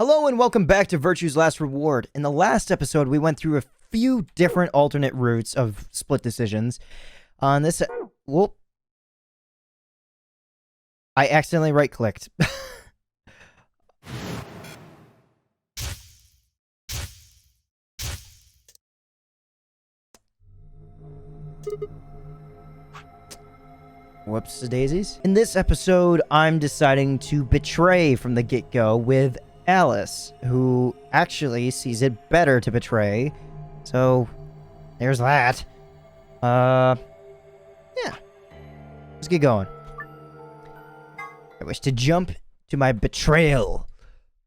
Hello and welcome back to Virtue's Last Reward. In the last episode, we went through a few different alternate routes of split decisions. On this... Whoop. I accidentally right-clicked. Whoops daisies. In this episode, I'm deciding to betray from the get-go with Alice, who actually sees it better to betray. So, there's that. Yeah. Let's get going. I wish to jump to my betrayal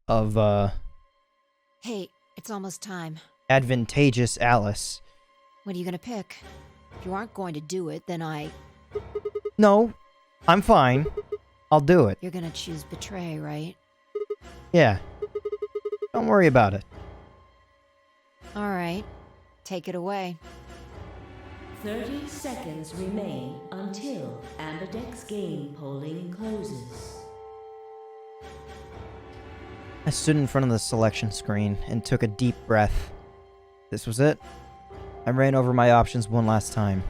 of, Hey, it's almost time. advantageous Alice. What are you gonna pick? If you aren't going to do it, then No, I'm fine. I'll do it. You're gonna choose betray, right? Yeah. Don't worry about it. Alright. Take it away. 30 seconds remain until Amberdeck's game polling closes. I stood in front of the selection screen and took a deep breath. This was it. I ran over my options one last time.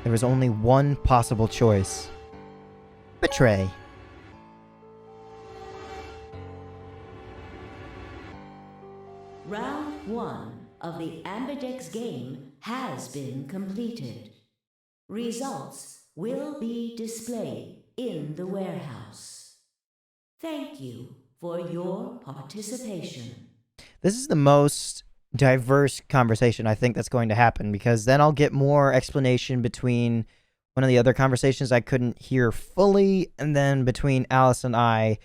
There was only one possible choice. Betray. Round 1 of the Amberdeck's game has been completed. Results will be displayed in the warehouse. Thank you for your participation. This is the most diverse conversation I think that's going to happen, because then I'll get more explanation between one of the other conversations I couldn't hear fully, and then between Alice and I,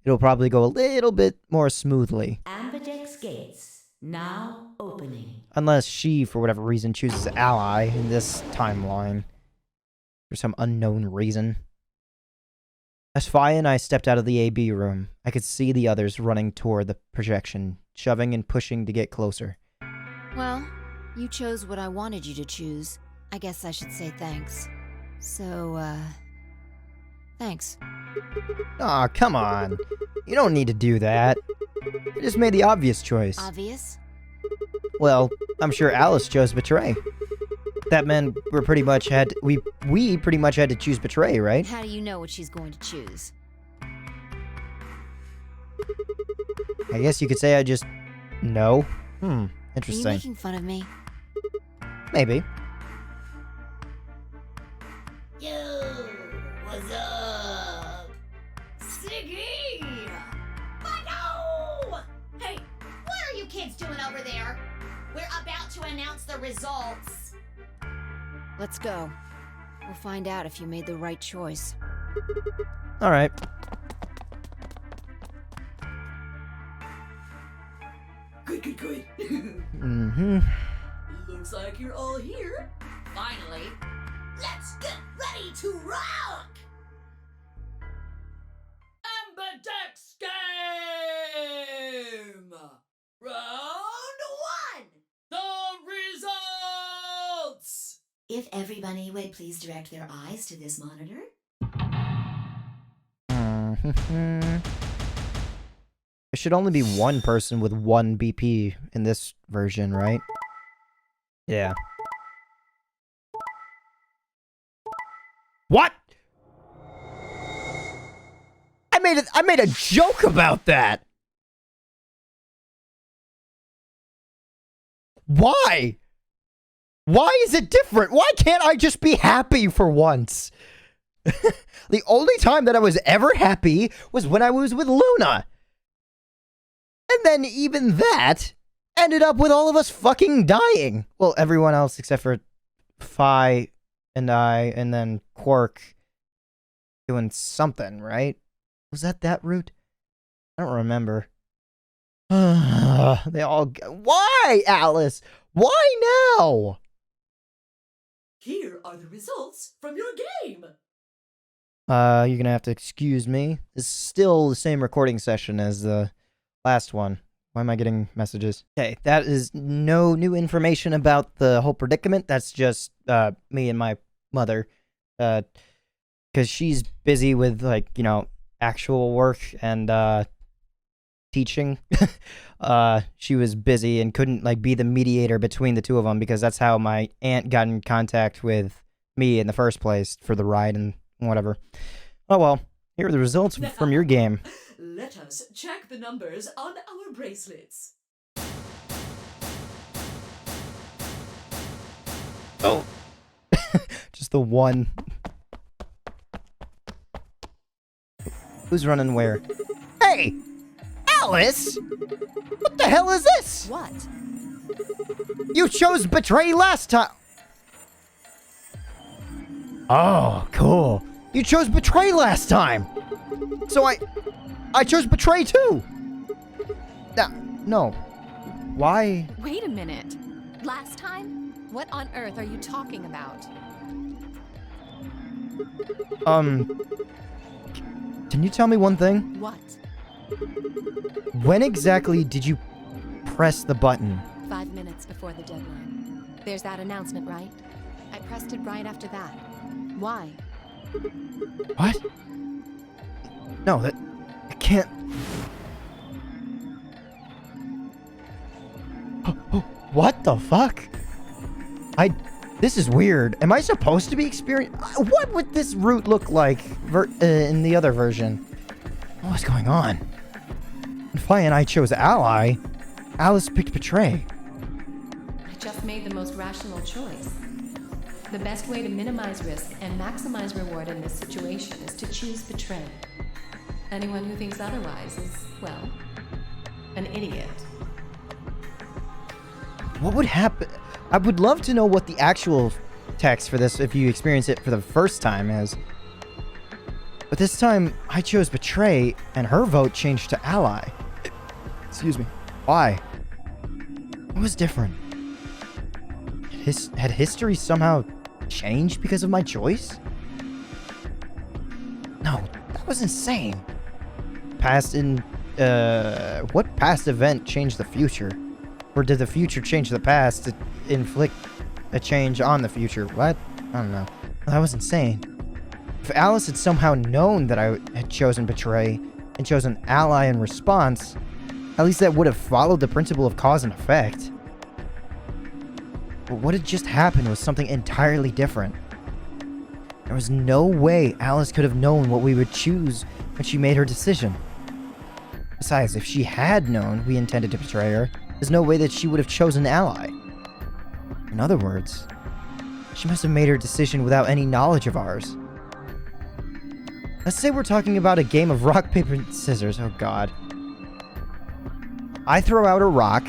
it'll probably go a little bit more smoothly. Amberdeck's gates now opening. Unless she, for whatever reason, chooses ally in this timeline. For some unknown reason. As Fi and I stepped out of the AB room, I could see the others running toward the projection, shoving and pushing to get closer. Well, you chose what I wanted you to choose. I guess I should say thanks. So, thanks. Aw, come on. You don't need to do that. You just made the obvious choice. Obvious? Well, I'm sure Alice chose betray. That meant we pretty much had to choose betray, right? How do you know what she's going to choose? I guess you could say I just know. Are you Interesting. making fun of me? Maybe. Yo, what's up? Siggy! No! Hey, what are you kids doing over there? We're about to announce the results. Let's go. We'll find out if you made the right choice. Alright. Good. Mm-hmm. Looks like you're all here. Finally. Let's get ready to rock! Amberdeck's game! Round 1! The results! If everybody would please direct their eyes to this monitor. There should only be one person with one BP in this version, right? Yeah. What? I made a joke about that. Why? Why is it different? Why can't I just be happy for once? The only time that I was ever happy was when I was with Luna. And then even that ended up with all of us fucking dying. Well, everyone else except for Fi and I, and then Quark doing something, right? Was that route? I don't remember. They all... Why, Alice? Why now? Here are the results from your game. You're gonna have to excuse me. It's still the same recording session as the last one. Why am I getting messages? Okay, that is no new information about the whole predicament. That's just, me and my mother. Because she's busy with, like, you know, actual work, and, teaching. She was busy and couldn't like be the mediator between the two of them, because that's how my aunt got in contact with me in the first place for the ride and whatever. Oh well, here are the results from your game. Let us check the numbers on our bracelets. Oh. Just the one. Who's running where? Hey! Alice! What the hell is this? What? You chose betray last time. Oh, cool. You chose betray last time. So I chose betray too. No. Why? Wait a minute. Last time? What on earth are you talking about? Can you tell me one thing? What? When exactly did you press the button? 5 minutes before the deadline. There's that announcement, right? I pressed it right after that. Why? What? No, that... I can't... What the fuck? This is weird. Am I supposed to be experiencing... What would this route look like in the other version? What's going on? If I and I chose ally, Alice picked betray. I just made the most rational choice. The best way to minimize risk and maximize reward in this situation is to choose betray. Anyone who thinks otherwise is, well, an idiot. What would happen? I would love to know what the actual text for this, if you experience it for the first time, is. But this time, I chose betray, and her vote changed to ally. Excuse me. Why? What was different? Had history somehow changed because of my choice? No, that was insane. What past event changed the future? Or did the future change the past to inflict a change on the future? What? I don't know. That was insane. If Alice had somehow known that I had chosen betray and chosen ally in response, at least that would have followed the principle of cause and effect. But what had just happened was something entirely different. There was no way Alice could have known what we would choose when she made her decision. Besides, if she had known we intended to betray her, there's no way that she would have chosen ally. In other words, she must have made her decision without any knowledge of ours. Let's say we're talking about a game of rock, paper, scissors. Oh god. I throw out a rock.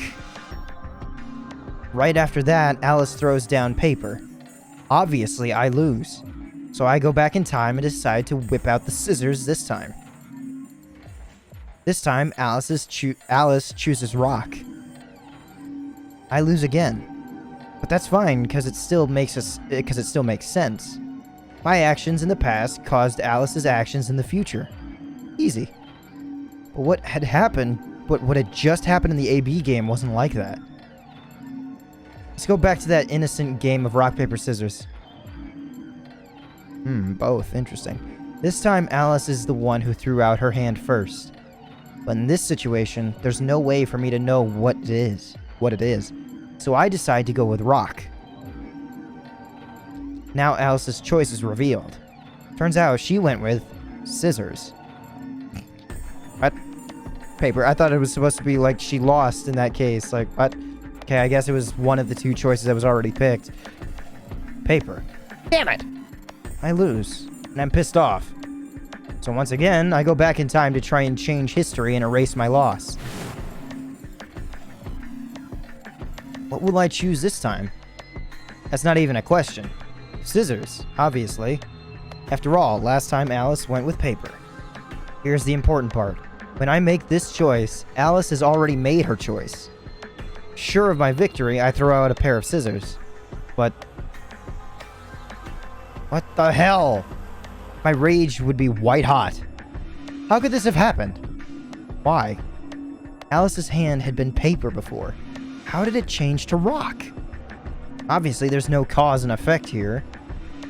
Right after that, Alice throws down paper. Obviously, I lose. So I go back in time and decide to whip out the scissors this time. This time, Alice chooses rock. I lose again. But that's fine, because it still makes sense. My actions in the past caused Alice's actions in the future. Easy. But what had just happened in the AB game wasn't like that. Let's go back to that innocent game of rock, paper, scissors. Both. Interesting. This time, Alice is the one who threw out her hand first. But in this situation, there's no way for me to know what it is. So I decide to go with rock. Now Alice's choice is revealed. Turns out she went with scissors. What? Paper. I thought it was supposed to be like she lost in that case. Like, what? Okay, I guess it was one of the two choices that was already picked. Paper. Damn it! I lose, and I'm pissed off. So once again, I go back in time to try and change history and erase my loss. What will I choose this time? That's not even a question. Scissors, obviously. After all, last time Alice went with paper. Here's the important part. When I make this choice, Alice has already made her choice. Sure of my victory, I throw out a pair of scissors. But... what the hell? My rage would be white hot. How could this have happened? Why? Alice's hand had been paper before. How did it change to rock? Obviously, there's no cause and effect here,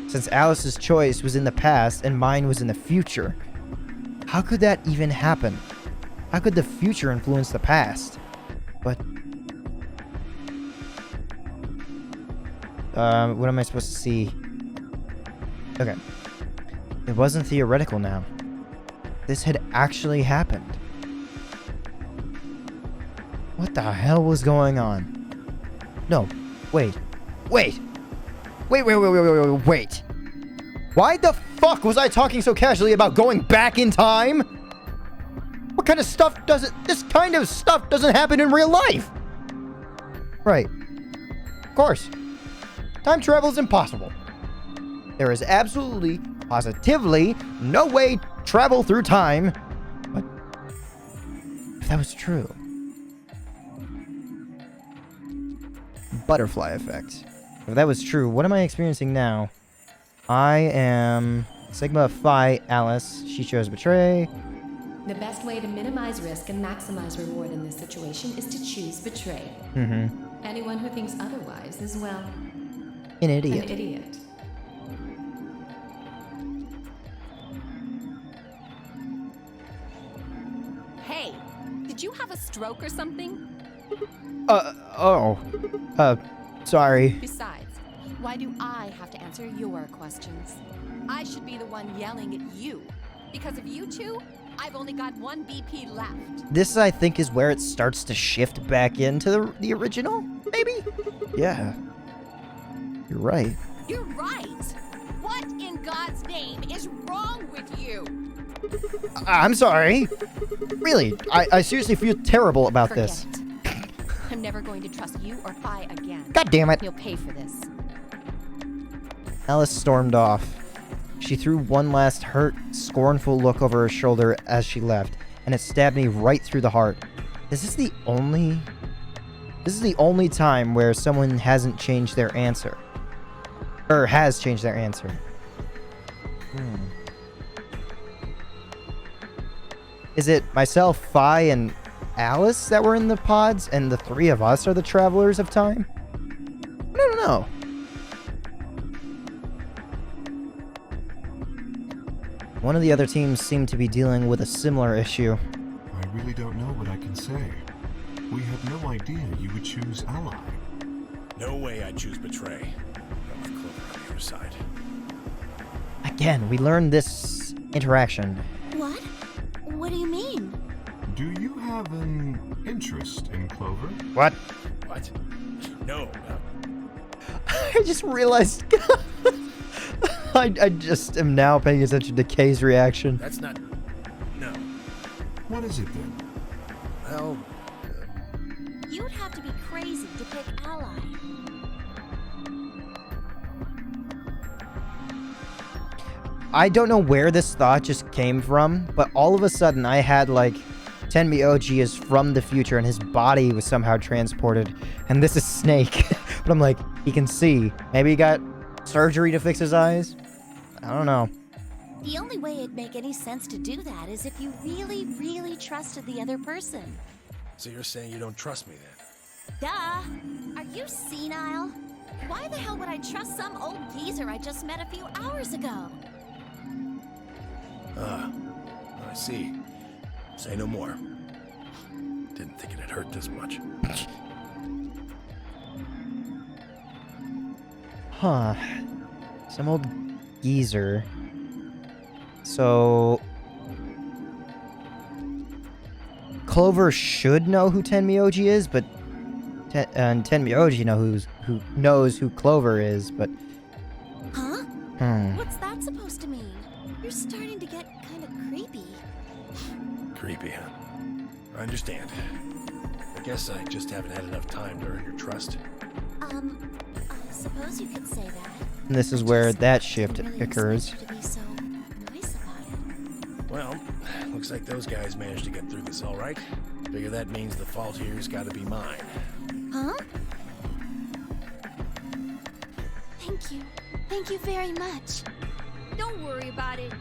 since Alice's choice was in the past and mine was in the future. How could that even happen? How could the future influence the past? But... what am I supposed to see? Okay. It wasn't theoretical now. This had actually happened. What the hell was going on? No. Wait. Wait! Wait! Why the fuck was I talking so casually about going back in time? What kind of stuff doesn't... This kind of stuff doesn't happen in real life! Right. Of course. Time travel is impossible. There is absolutely, positively, no way to travel through time. But if that was true... Butterfly effect. If that was true, what am I experiencing now? I am Sigma Phi Alice. She chose betray. The best way to minimize risk and maximize reward in this situation is to choose betray. Anyone who thinks otherwise is, well, An idiot. an idiot. Hey, did you have a stroke or something? Sorry. Besides, why do I have to answer your questions? I should be the one yelling at you. Because of you two, I've only got one BP left. This, I think, is where it starts to shift back into the original, maybe? Yeah. You're right. You're right. What in God's name is wrong with you? I'm sorry. Really, I seriously feel terrible about Forget this. it. I'm never going to trust you or Phi again. God damn it. You'll pay for this. Alice stormed off. She threw one last hurt, scornful look over her shoulder as she left, and it stabbed me right through the heart. This is the only time where someone hasn't changed their answer. Or has changed their answer. Is it myself, Phi, and Alice that were in the pods, and the three of us are the travelers of time? I don't know. One of the other teams seemed to be dealing with a similar issue. I really don't know what I can say. We had no idea you would choose ally. No way I'd choose betray. Not with Clover on the other side. Again, we learned this interaction. What? What do you mean? Do you have an interest in Clover? What? What? No. I just realized... I just am now paying attention to Kay's reaction. That's not... No. What is it then? Well... You'd have to be crazy to pick ally. I don't know where this thought just came from, but all of a sudden I had like... Tenmyoji is from the future and his body was somehow transported. And this is Snake. But I'm like, he can see. Maybe he got surgery to fix his eyes? I don't know. The only way it'd make any sense to do that is if you really, really trusted the other person. So you're saying you don't trust me then? Duh! Are you senile? Why the hell would I trust some old geezer I just met a few hours ago? I see. Say no more. Didn't think it'd hurt this much. Huh. Some old geezer. So... Clover should know who Tenmyoji is, but... and Tenmyoji knows who Clover is, but... Huh? What's that supposed to mean? You're starting to get kind of creepy. Creepy, huh? I understand. I guess I just haven't had enough time to earn your trust. I suppose you could say that. And this is where Just that shift didn't really occurs. expect you to be so nice about it. Well, looks like those guys managed to get through this all right. Figure that means the fault here's gotta be mine. Huh? Thank you. Thank you very much. Don't worry about it.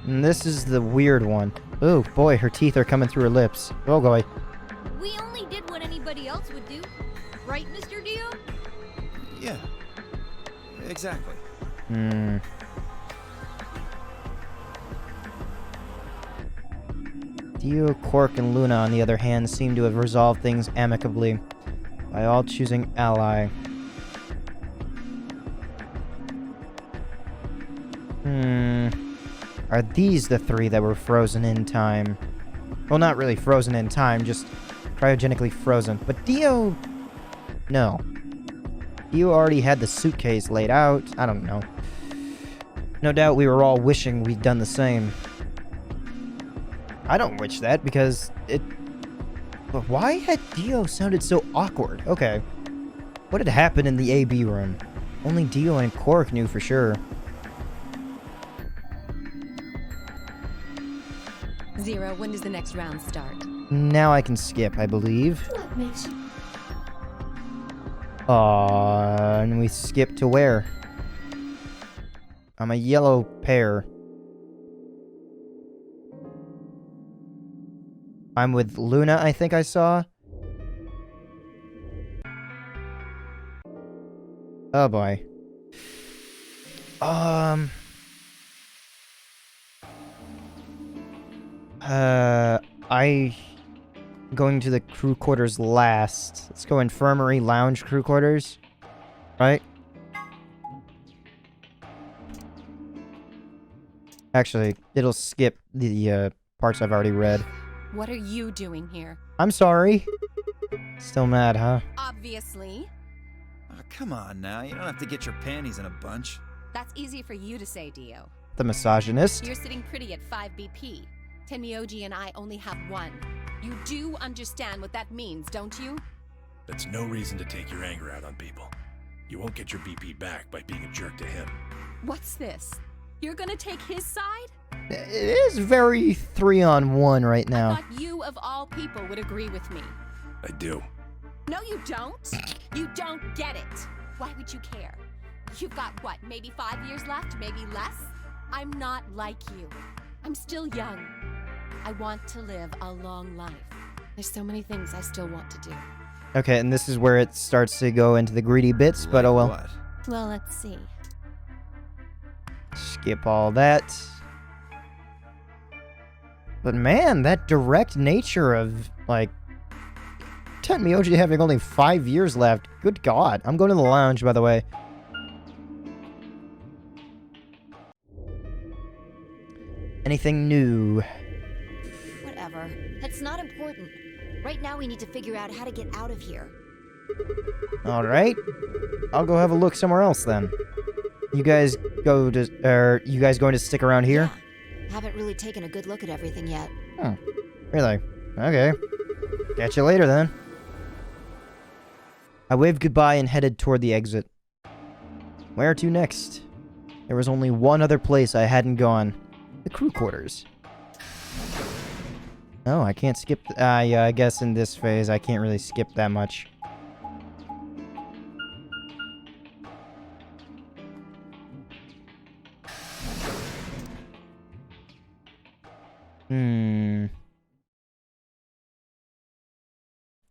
And this is the weird one. Oh boy, her teeth are coming through her lips. Oh boy. We only did what anybody else would do. Right, Mr. Dio? Yeah. Exactly. Dio, Quark, and Luna, on the other hand, seem to have resolved things amicably by all choosing ally. Are these the three that were frozen in time? Well, not really frozen in time, just cryogenically frozen. But Dio... No. Dio already had the suitcase laid out. I don't know. No doubt we were all wishing we'd done the same. I don't wish that, because it... But why had Dio sounded so awkward? Okay. What had happened in the AB room? Only Dio and Quark knew for sure. Zero, when does the next round start? Now I can skip, I believe. What makes you... And we skip to where? I'm a yellow pear. I'm with Luna, I think I saw. Oh boy. I going to the crew quarters last. Let's go infirmary, lounge, crew quarters. Right? Actually, it'll skip the parts I've already read. What are you doing here? I'm sorry. Still mad, huh? Obviously. Oh, come on now. You don't have to get your panties in a bunch. That's easy for you to say, Dio. The misogynist. You're sitting pretty at 5 BP. Tenmyoji and I only have 1. You do understand what that means, don't you? That's no reason to take your anger out on people. You won't get your BP back by being a jerk to him. What's this? You're gonna take his side? It is very 3-on-1 right I now. thought you, of all people, would agree with me. I do. No, you don't. You don't get it. Why would you care? You've got, what, maybe 5 years left, maybe less? I'm not like you. I'm still young. I want to live a long life. There's so many things I still want to do. Okay, and this is where it starts to go into the greedy bits, but oh well. What? Well, let's see. Skip all that. But man, that direct nature of, like, Tenmyoji having only 5 years left. Good God. I'm going to the lounge, by the way. Anything new? Whatever. That's not important. Right now we need to figure out how to get out of here. Alright. I'll go have a look somewhere else then. You guys go to, you guys going to stick around here? Yeah. Haven't really taken a good look at everything yet. Really? Okay. Catch you later then. I waved goodbye and headed toward the exit. Where to next? There was only one other place I hadn't gone. The crew quarters. Oh, I can't skip... yeah, I guess in this phase I can't really skip that much.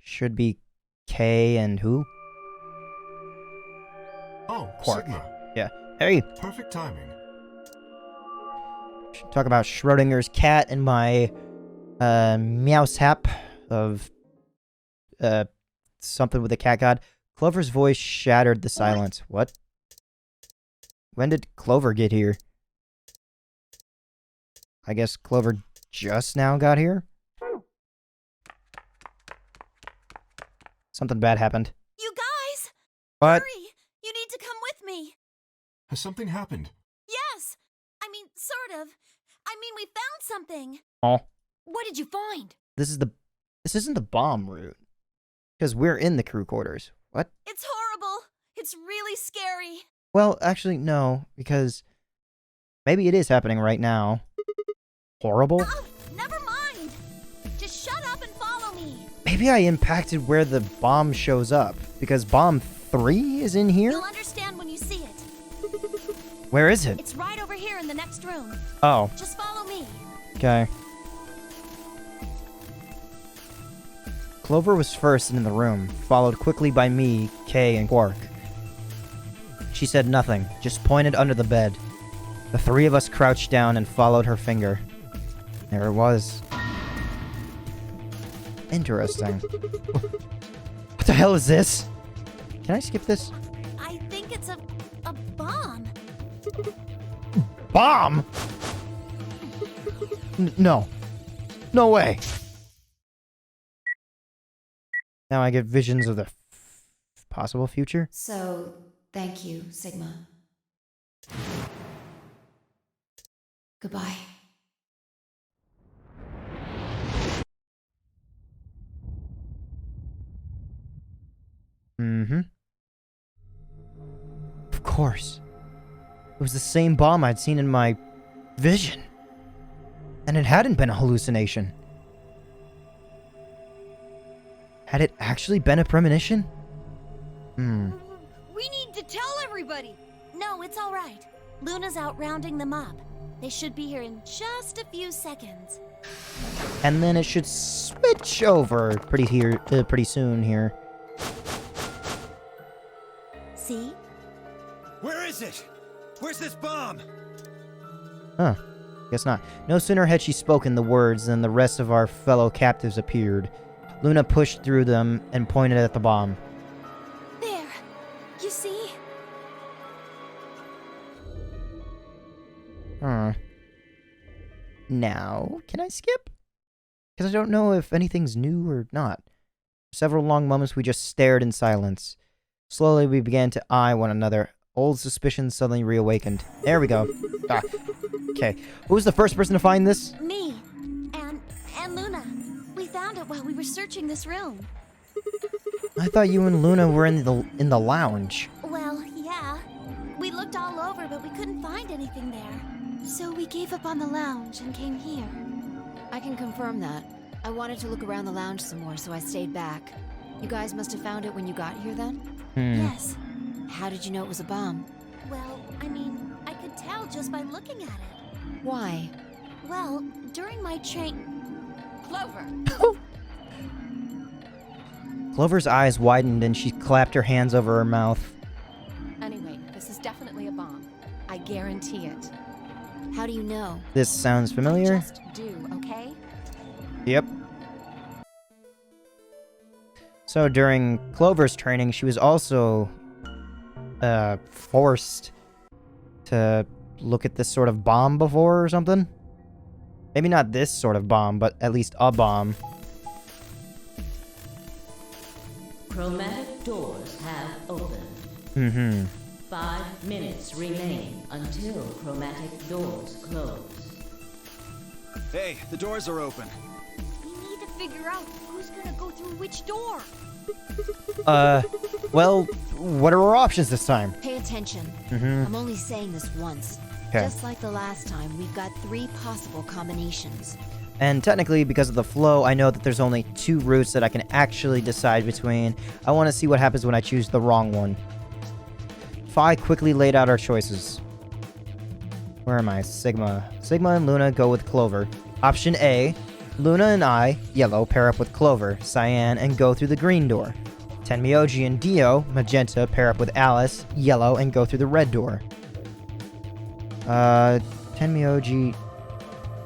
Should be K and who? Oh, Quark. Sigma. Yeah. Hey! Perfect timing. Talk about Schrodinger's cat and my meowsap of something with the cat god. Clover's voice shattered the silence. What? When did Clover get here? I guess Clover just now got here? Something bad happened. You guys! What? Hurry! You need to come with me! Has something happened? Yes! I mean, sort of. I mean, we found something! Oh. What did you find? This isn't the bomb route. Because we're in the crew quarters. What? It's horrible! It's really scary! Well, actually, no. Because maybe it is happening right now. Horrible? Oh, never mind! Just shut up and follow me! Maybe I impacted where the bomb shows up. Because bomb 3 is in here? You'll understand when you see it. Where is it? It's right over here in the next room. Oh. Just follow me. Okay. Clover was first in the room, followed quickly by me, Kay, and Quark. She said nothing, just pointed under the bed. The three of us crouched down and followed her finger. There it was. Interesting. What the hell is this? Can I skip this? I think it's a bomb. Bomb? No. No way. Now I get visions of the possible future. So, thank you, Sigma. Goodbye. Mm-hmm. Of course. It was the same bomb I'd seen in my vision. And it hadn't been a hallucination. Had it actually been a premonition? We need to tell everybody. No, it's all right. Luna's out rounding them up. They should be here in just a few seconds. And then it should switch over pretty soon here. See? Where is it? Where's this bomb? Huh. Guess not. No sooner had she spoken the words than the rest of our fellow captives appeared. Luna pushed through them and pointed at the bomb. There. You see? Now, can I skip? Because I don't know if anything's new or not. For several long moments we just stared in silence. Slowly we began to eye one another. Old suspicions suddenly reawakened. There we go. Okay. Who was the first person to find this? Me. And Luna. We found it while we were searching this room. I thought you and Luna were in the lounge. Well, yeah. We looked all over, but we couldn't find anything there. So we gave up on the lounge and came here. I can confirm that. I wanted to look around the lounge some more, so I stayed back. You guys must have found it when you got here then? Yes. How did you know it was a bomb? Well, I mean, I could tell just by looking at it. Why? Well, during my Clover! Clover's eyes widened and she clapped her hands over her mouth. Anyway, this is definitely a bomb. I guarantee it. How do you know? This sounds familiar? Just do, okay? Yep. So during Clover's training, she was also forced to look at this sort of bomb before or something. Maybe not this sort of bomb, but at least a bomb. Chromatic doors have opened. 5 minutes remain until chromatic doors close. Hey, the doors are open. We need to figure out who's gonna go through which door. Well, what are our options this time? Pay attention. I'm only saying this once. Okay. Just like the last time, we've got 3 possible combinations. And technically, because of the flow, I know that there's only 2 routes that I can actually decide between. I want to see what happens when I choose the wrong one. Phi quickly laid out our choices. Where am I? Sigma. Sigma and Luna go with Clover. Option A, Luna and I, yellow, pair up with Clover, cyan, and go through the green door. Tenmyoji and Dio, magenta, pair up with Alice, yellow, and go through the red door. Tenmyoji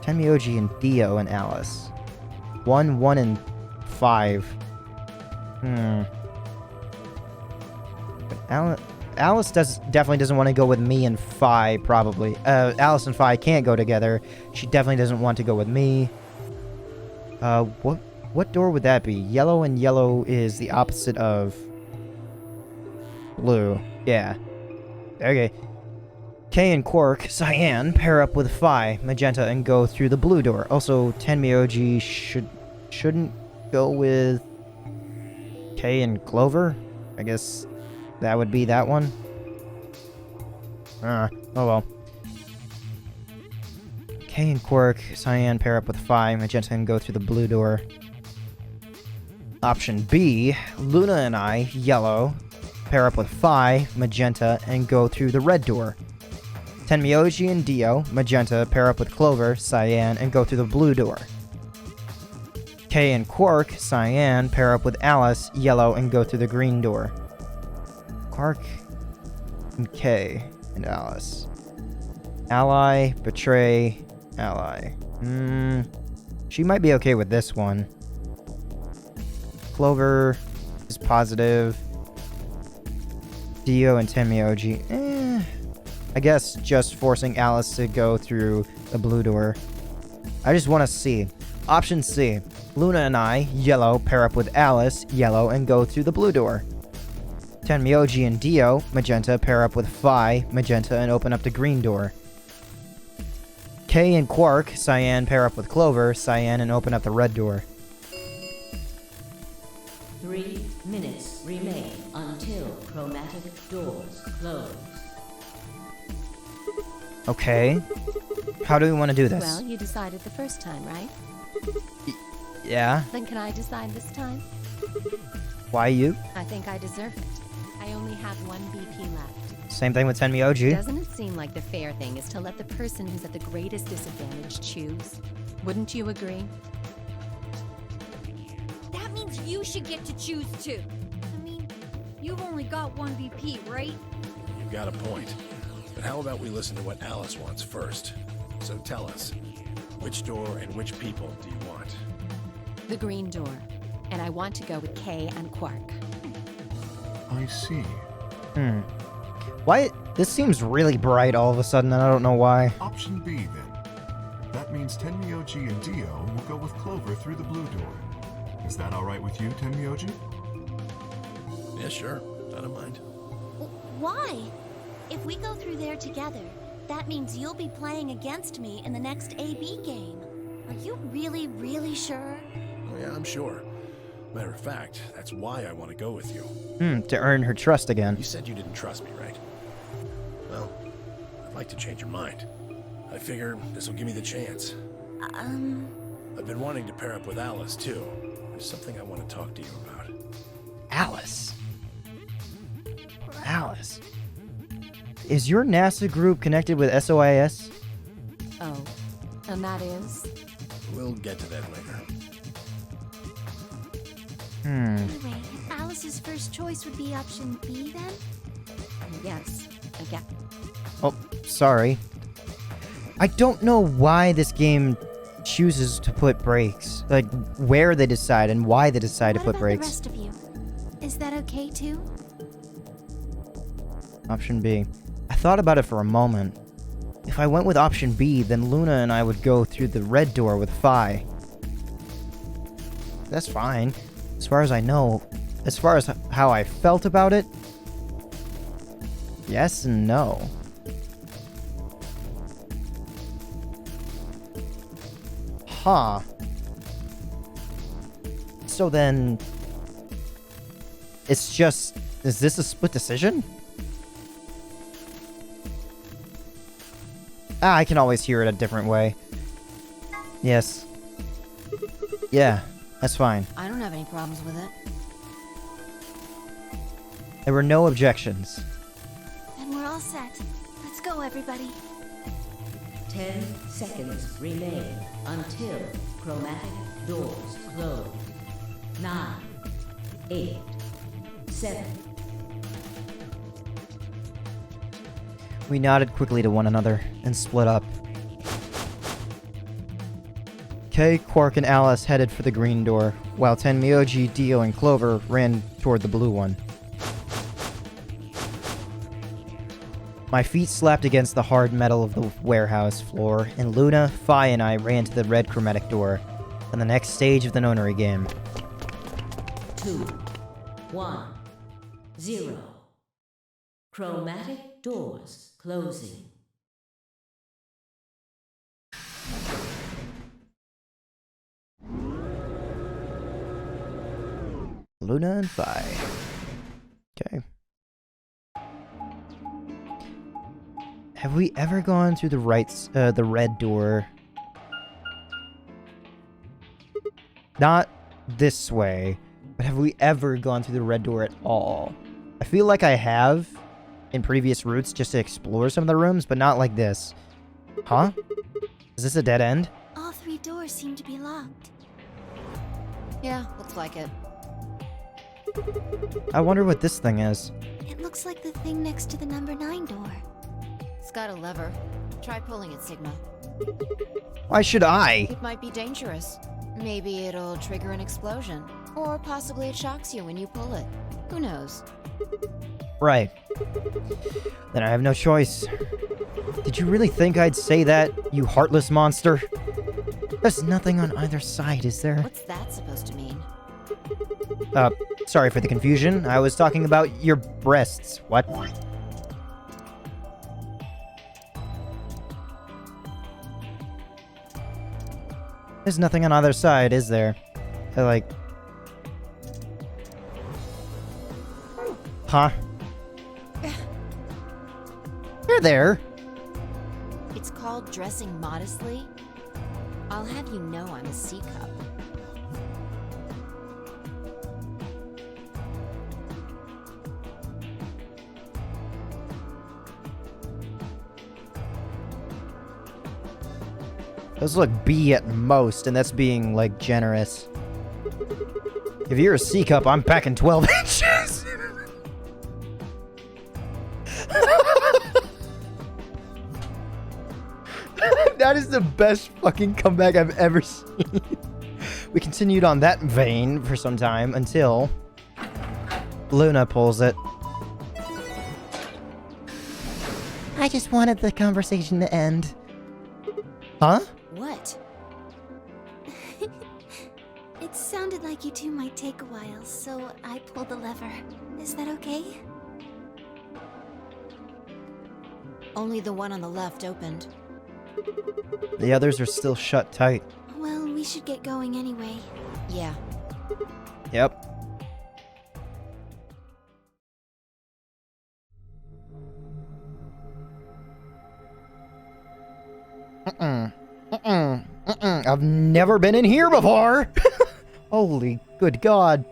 and Dio and Alice. 1, 1, and 5. But Alice definitely doesn't want to go with me and Phi, probably. Alice and Phi can't go together. She definitely doesn't want to go with me. What door would that be? Yellow and yellow is the opposite of blue. Yeah. Okay. Kay and Quark, cyan, pair up with Phi, magenta, and go through the blue door. Also, Tenmyoji shouldn't go with Kay and Clover. I guess that would be that one. Oh well. Kay and Quark, cyan, pair up with Phi, magenta, and go through the blue door. Option B, Luna and I, yellow, pair up with Phi, magenta, and go through the red door. Tenmyoji and Dio, magenta, pair up with Clover, cyan, and go through the blue door. Kay and Quark, cyan, pair up with Alice, yellow, and go through the green door. Quark and Kay and Alice. Ally, betray, ally. She might be okay with this one. Clover is positive. Dio and Tenmyoji, I guess just forcing Alice to go through the blue door. I just want to see. Option C. Luna and I, yellow, pair up with Alice, yellow, and go through the blue door. Tenmyoji and Dio, magenta, pair up with Phi, magenta, and open up the green door. Kay and Quark, cyan, pair up with Clover, cyan, and open up the red door. 3 minutes remain until chromatic doors close. Okay. How do we want to do this? Well, you decided the first time, right? Yeah? Then can I decide this time? Why you? I think I deserve it. I only have 1 BP left. Same thing with Tenmyoji. Doesn't it seem like the fair thing is to let the person who's at the greatest disadvantage choose? Wouldn't you agree? That means you should get to choose too. I mean, you've only got 1 VP, right? You've got a point. But how about we listen to what Alice wants first? So tell us, which door and which people do you want? The green door. And I want to go with Kay and Quark. I see. Why? This seems really bright all of a sudden, and I don't know why. Option B, then. That means Tenmyoji and Dio will go with Clover through the blue door. Is that alright with you, Tenmyoji? Yeah, sure. I don't mind. Why? If we go through there together, that means you'll be playing against me in the next AB game. Are you really, really sure? Oh yeah, I'm sure. Matter of fact, that's why I want to go with you. To earn her trust again. You said you didn't trust me, right? Well, I'd like to change your mind. I figure this will give me the chance. I've been wanting to pair up with Alice, too. There's something I want to talk to you about. Alice. Alice. Is your NASA group connected with SOIS? Oh, and that is? We'll get to that later. Anyway, Alice's first choice would be option B then? Yes, I get. Oh, sorry. I don't know why this game chooses to put brakes. Like, where they decide and why they decide to put What about brakes. the rest of you? Is that okay too? Option B. I thought about it for a moment. If I went with option B, then Luna and I would go through the red door with Phi. That's fine. As far as I know, as far as how I felt about it, yes and no. Huh. So then, it's just, is this a split decision? I can always hear it a different way. Yes. Yeah, that's fine. I don't have any problems with it. There were no objections. Then we're all set. Let's go, everybody. 10 seconds remain until chromatic doors close. 9, 8, 7. We nodded quickly to one another and split up. Kay, Quark, and Alice headed for the green door, while Tenmyoji, Dio, and Clover ran toward the blue one. My feet slapped against the hard metal of the warehouse floor, and Luna, Phi, and I ran to the red chromatic door, on the next stage of the nonary game. 2, 1, 0. Chromatic doors closing. Luna and Phi. Okay. Have we ever gone through the red door? Not this way, but have we ever gone through the red door at all? I feel like I have in previous routes just to explore some of the rooms, but not like this. Huh? Is this a dead end? All 3 doors seem to be locked. Yeah, looks like it. I wonder what this thing is. It looks like the thing next to the number 9 door. It's got a lever. Try pulling it, Sigma. Why should I? It might be dangerous. Maybe it'll trigger an explosion. Or possibly it shocks you when you pull it. Who knows? Right. Then I have no choice. Did you really think I'd say that, you heartless monster? There's nothing on either side, is there? What's that supposed to mean? Sorry for the confusion. I was talking about your breasts. What? There's nothing on either side, is there? Huh? You're there. It's called dressing modestly. I'll have you know I'm a C-cup. Those look B at most, and that's being, like, generous. If you're a C-cup, I'm packing 12 inches! That is the best fucking comeback I've ever seen. We continued on that vein for some time until Luna pulls it. I just wanted the conversation to end. Huh? What? It sounded like you two might take a while, so I pulled the lever. Is that okay? Only the one on the left opened. The others are still shut tight. Well, we should get going anyway. Yeah. Yep. I've never been in here before! Holy good God.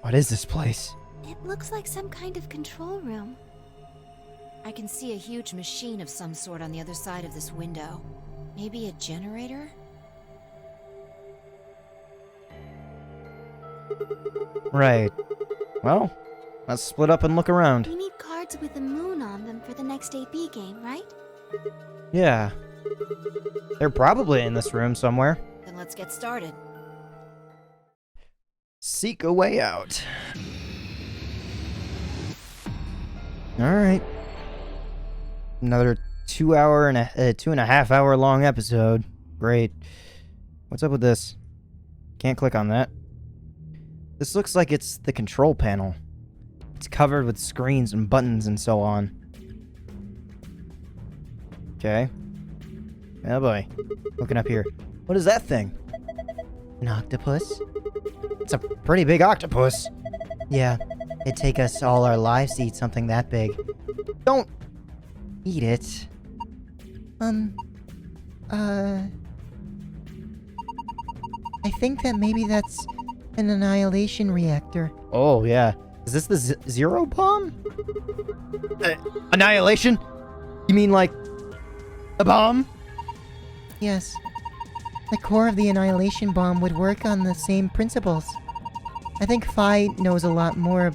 What is this place? It looks like some kind of control room. I can see a huge machine of some sort on the other side of this window. Maybe a generator? Right. Well, let's split up and look around. We need cards with a moon on them for the next AB game, right? Yeah. They're probably in this room somewhere. Then let's get started. Seek a way out. Alright. Another 2 hour and 2.5 hour long episode. Great. What's up with this? Can't click on that. This looks like it's the control panel. It's covered with screens and buttons and so on. Okay. Oh boy. Looking up here. What is that thing? An octopus? It's a pretty big octopus. Yeah. It'd take us all our lives to eat something that big. Don't eat it. I think that maybe that's an annihilation reactor. Oh, yeah. Is this the zero bomb? Annihilation? You mean like a bomb? Yes. The core of the annihilation bomb would work on the same principles. I think Phi knows a lot more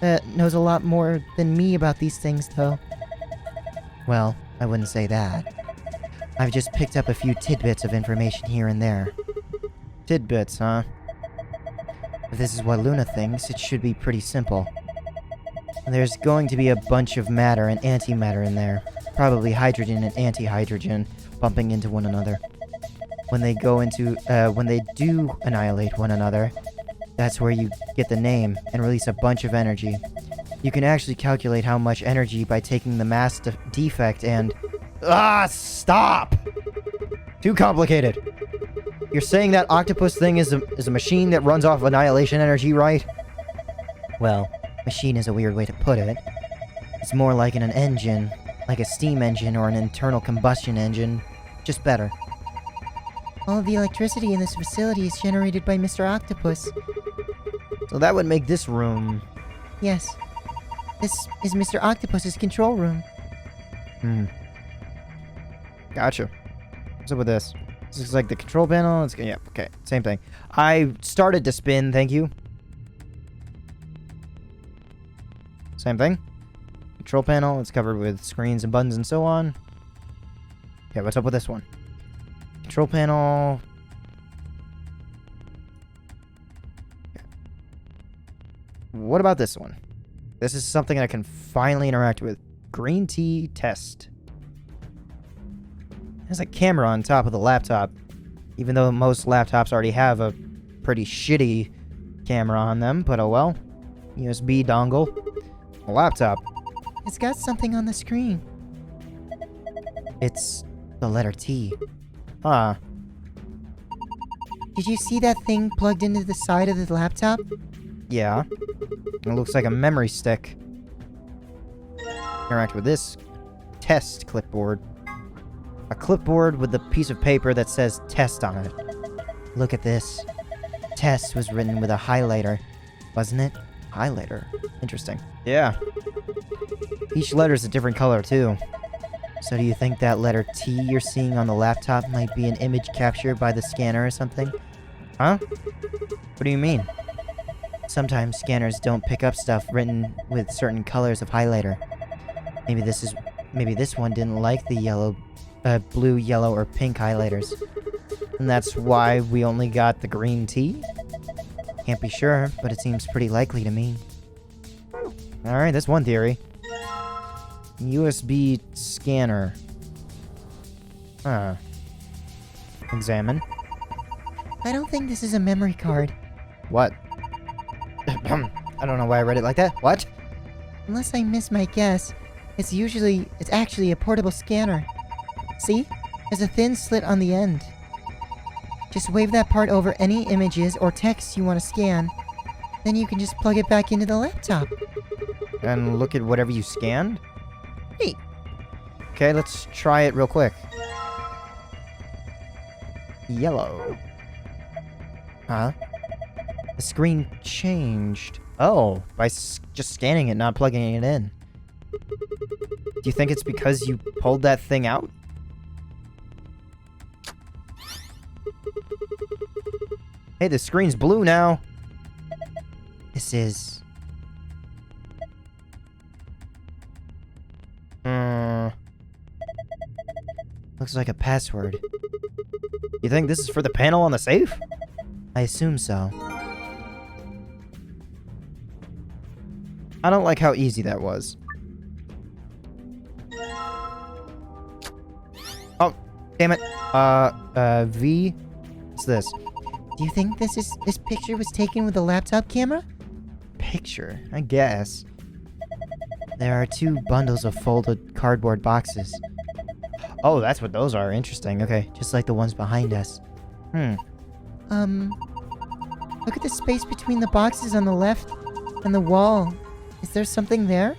than me about these things, though. Well, I wouldn't say that. I've just picked up a few tidbits of information here and there. Tidbits, huh? If this is what Luna thinks, it should be pretty simple. There's going to be a bunch of matter and antimatter in there. Probably hydrogen and antihydrogen bumping into one another. When they do annihilate one another, that's where you get the name and release a bunch of energy. You can actually calculate how much energy by taking the mass defect and... stop! Too complicated. You're saying that octopus thing is a machine that runs off annihilation energy, right? Well, machine is a weird way to put it. It's more like an engine, like a steam engine or an internal combustion engine, just better. All of the electricity in this facility is generated by Mr. Octopus. So that would make this room... Yes. This is Mr. Octopus's control room. Gotcha. What's up with this? This looks like the control panel. Yeah, okay. Same thing. I started to spin, thank you. Same thing. Control panel. It's covered with screens and buttons and so on. Okay, what's up with this one? Control panel. What about this one? This is something I can finally interact with. Green tea test. There's a camera on top of the laptop, even though most laptops already have a pretty shitty camera on them, but oh well. USB dongle. A laptop. It's got something on the screen. It's the letter T. Huh. Did you see that thing plugged into the side of the laptop? Yeah. It looks like a memory stick. Interact with this test clipboard. A clipboard with a piece of paper that says test on it. Look at this. Test was written with a highlighter, wasn't it? Highlighter. Interesting. Yeah. Each letter's a different color, too. So do you think that letter T you're seeing on the laptop might be an image captured by the scanner or something? Huh? What do you mean? Sometimes scanners don't pick up stuff written with certain colors of highlighter. Maybe this one didn't like the blue, yellow, or pink highlighters. And that's why we only got the green tea? Can't be sure, but it seems pretty likely to me. Alright, that's one theory. USB scanner. Huh. Examine. I don't think this is a memory card. What? I don't know why I read it like that. What? Unless I miss my guess, it's actually a portable scanner. See? There's a thin slit on the end. Just wave that part over any images or text you want to scan. Then you can just plug it back into the laptop. And look at whatever you scanned? Neat. Okay, let's try it real quick. Yellow. Huh? The screen changed. Oh, by just scanning it, not plugging it in. Do you think it's because you pulled that thing out? Hey, the screen's blue now. This is... Looks like a password. You think this is for the panel on the safe? I assume so. I don't like how easy that was. Oh, damn it. V? What's this? Do you think this picture was taken with a laptop camera? Picture, I guess. There are 2 bundles of folded cardboard boxes. Oh, that's what those are. Interesting. Okay, just like the ones behind us. Look at the space between the boxes on the left and the wall. Is there something there?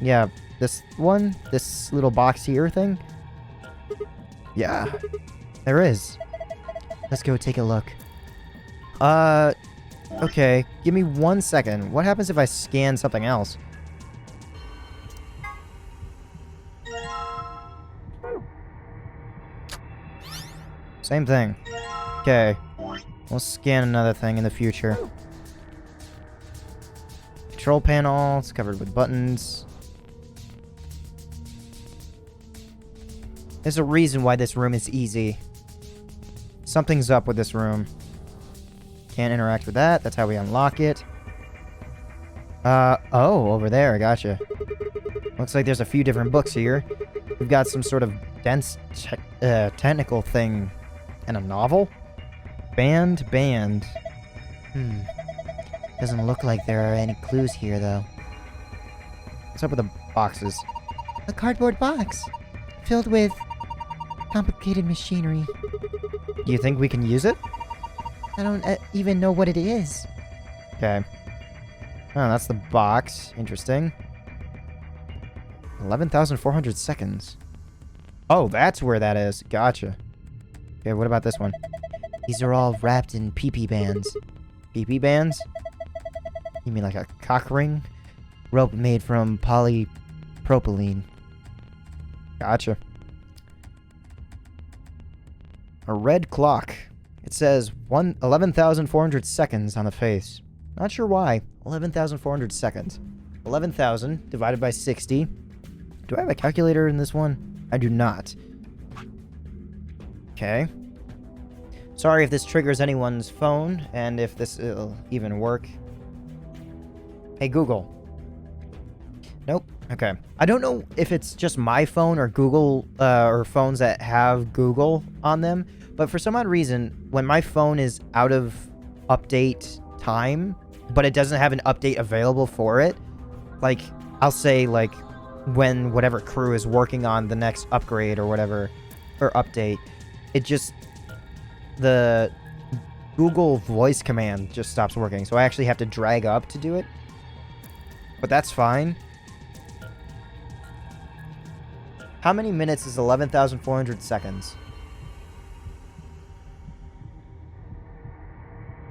Yeah, this one, this little box here thing. Yeah, there is. Let's go take a look. Okay, give me 1 second. What happens if I scan something else? Same thing. Okay. We'll scan another thing in the future. Control panel. It's covered with buttons. There's a reason why this room is easy. Something's up with this room. Can't interact with that. That's how we unlock it. Oh, over there. Gotcha. Looks like there's a few different books here. We've got some sort of dense technical thing. And a novel? Band. Doesn't look like there are any clues here, though. What's up with the boxes? A cardboard box. Filled with complicated machinery. Do you think we can use it? I don't even know what it is. Okay. Oh, that's the box. Interesting. 11,400 seconds. Oh, that's where that is. Gotcha. Okay, what about this one? These are all wrapped in PP bands. PP bands? You mean like a cock ring? Rope made from polypropylene. Gotcha. A red clock. It says 11,400 seconds on the face. Not sure why. 11,400 seconds. 11,000 divided by 60. Do I have a calculator in this one? I do not. Okay. Sorry if this triggers anyone's phone, and if this will even work. Hey, Google. Nope. Okay. I don't know if it's just my phone or Google, or phones that have Google on them, but for some odd reason, when my phone is out of update time, but it doesn't have an update available for it, like, I'll say, like, when whatever crew is working on the next upgrade or whatever, or update, it just, the Google voice command just stops working, so I actually have to drag up to do it, but that's fine. How many minutes is 11,400 seconds?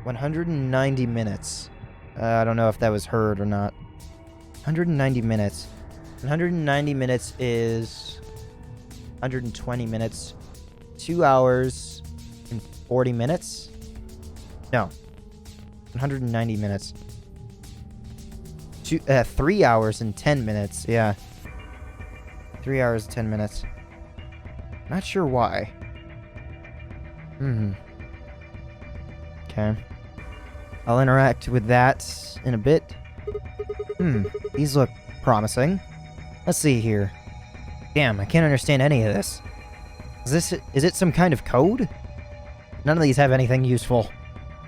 190 minutes. I don't know if that was heard or not. 190 minutes. 190 minutes is 120 minutes. 2 hours and 40 minutes? No. 190 minutes. 3 hours and 10 minutes. Yeah. 3 hours, 10 minutes. Not sure why. Okay. I'll interact with that in a bit. These look promising. Let's see here. Damn, I can't understand any of this. Is it some kind of code? None of these have anything useful.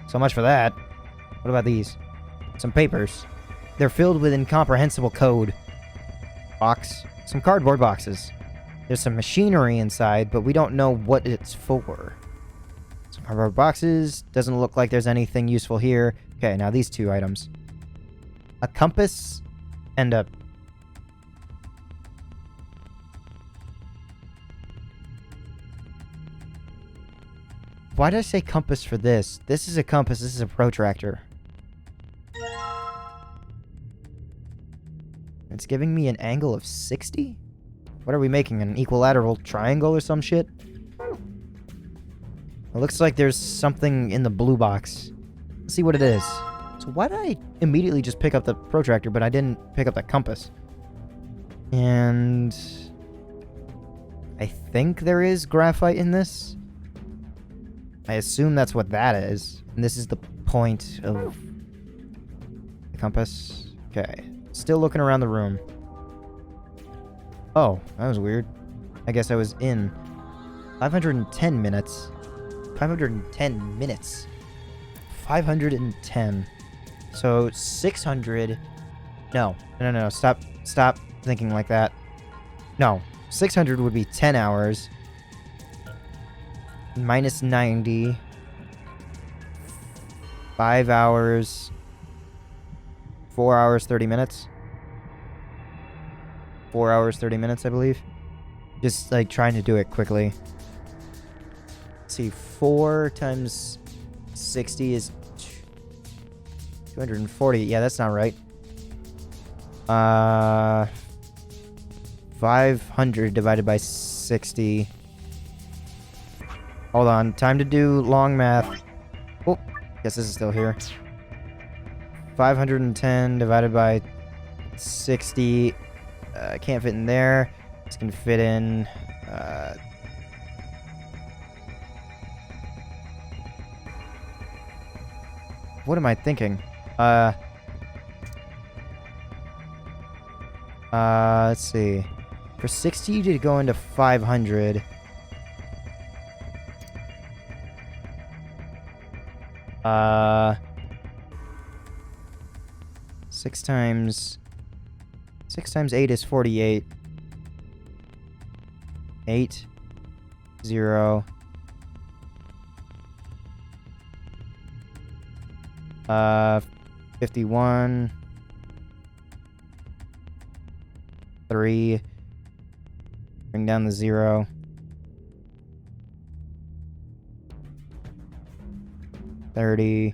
So much for that. What about these? Some papers. They're filled with incomprehensible code. Box. Some cardboard boxes. There's some machinery inside, but we don't know what it's for. Some cardboard boxes. Doesn't look like there's anything useful here. Okay, now these two items. A compass and a... Why did I say compass for this? This is a compass, this is a protractor. It's giving me an angle of 60? What are we making, an equilateral triangle or some shit? It looks like there's something in the blue box. Let's see what it is. So why did I immediately just pick up the protractor, but I didn't pick up the compass? And... I think there is graphite in this. I assume that's what that is. And this is the point of the compass. Okay. Still looking around the room. Oh, that was weird. I guess I was in 510 minutes. 510 minutes. 510. So 600. No. Stop thinking like that. No. 600 would be 10 hours. Minus 90. 5 hours. 4 hours, 30 minutes. 4 hours, 30 minutes, I believe. Just, like, trying to do it quickly. Let's see, 4 times 60 is 240. Yeah, that's not right. 500 divided by 60. Hold on, time to do long math. Oh, guess this is still here. 510 divided by 60. Can't fit in there. This can fit in. What am I thinking? Let's see. For 60 to go into 500. Six times 8 is 48. 8 0 51 3. Bring down the 0. 30.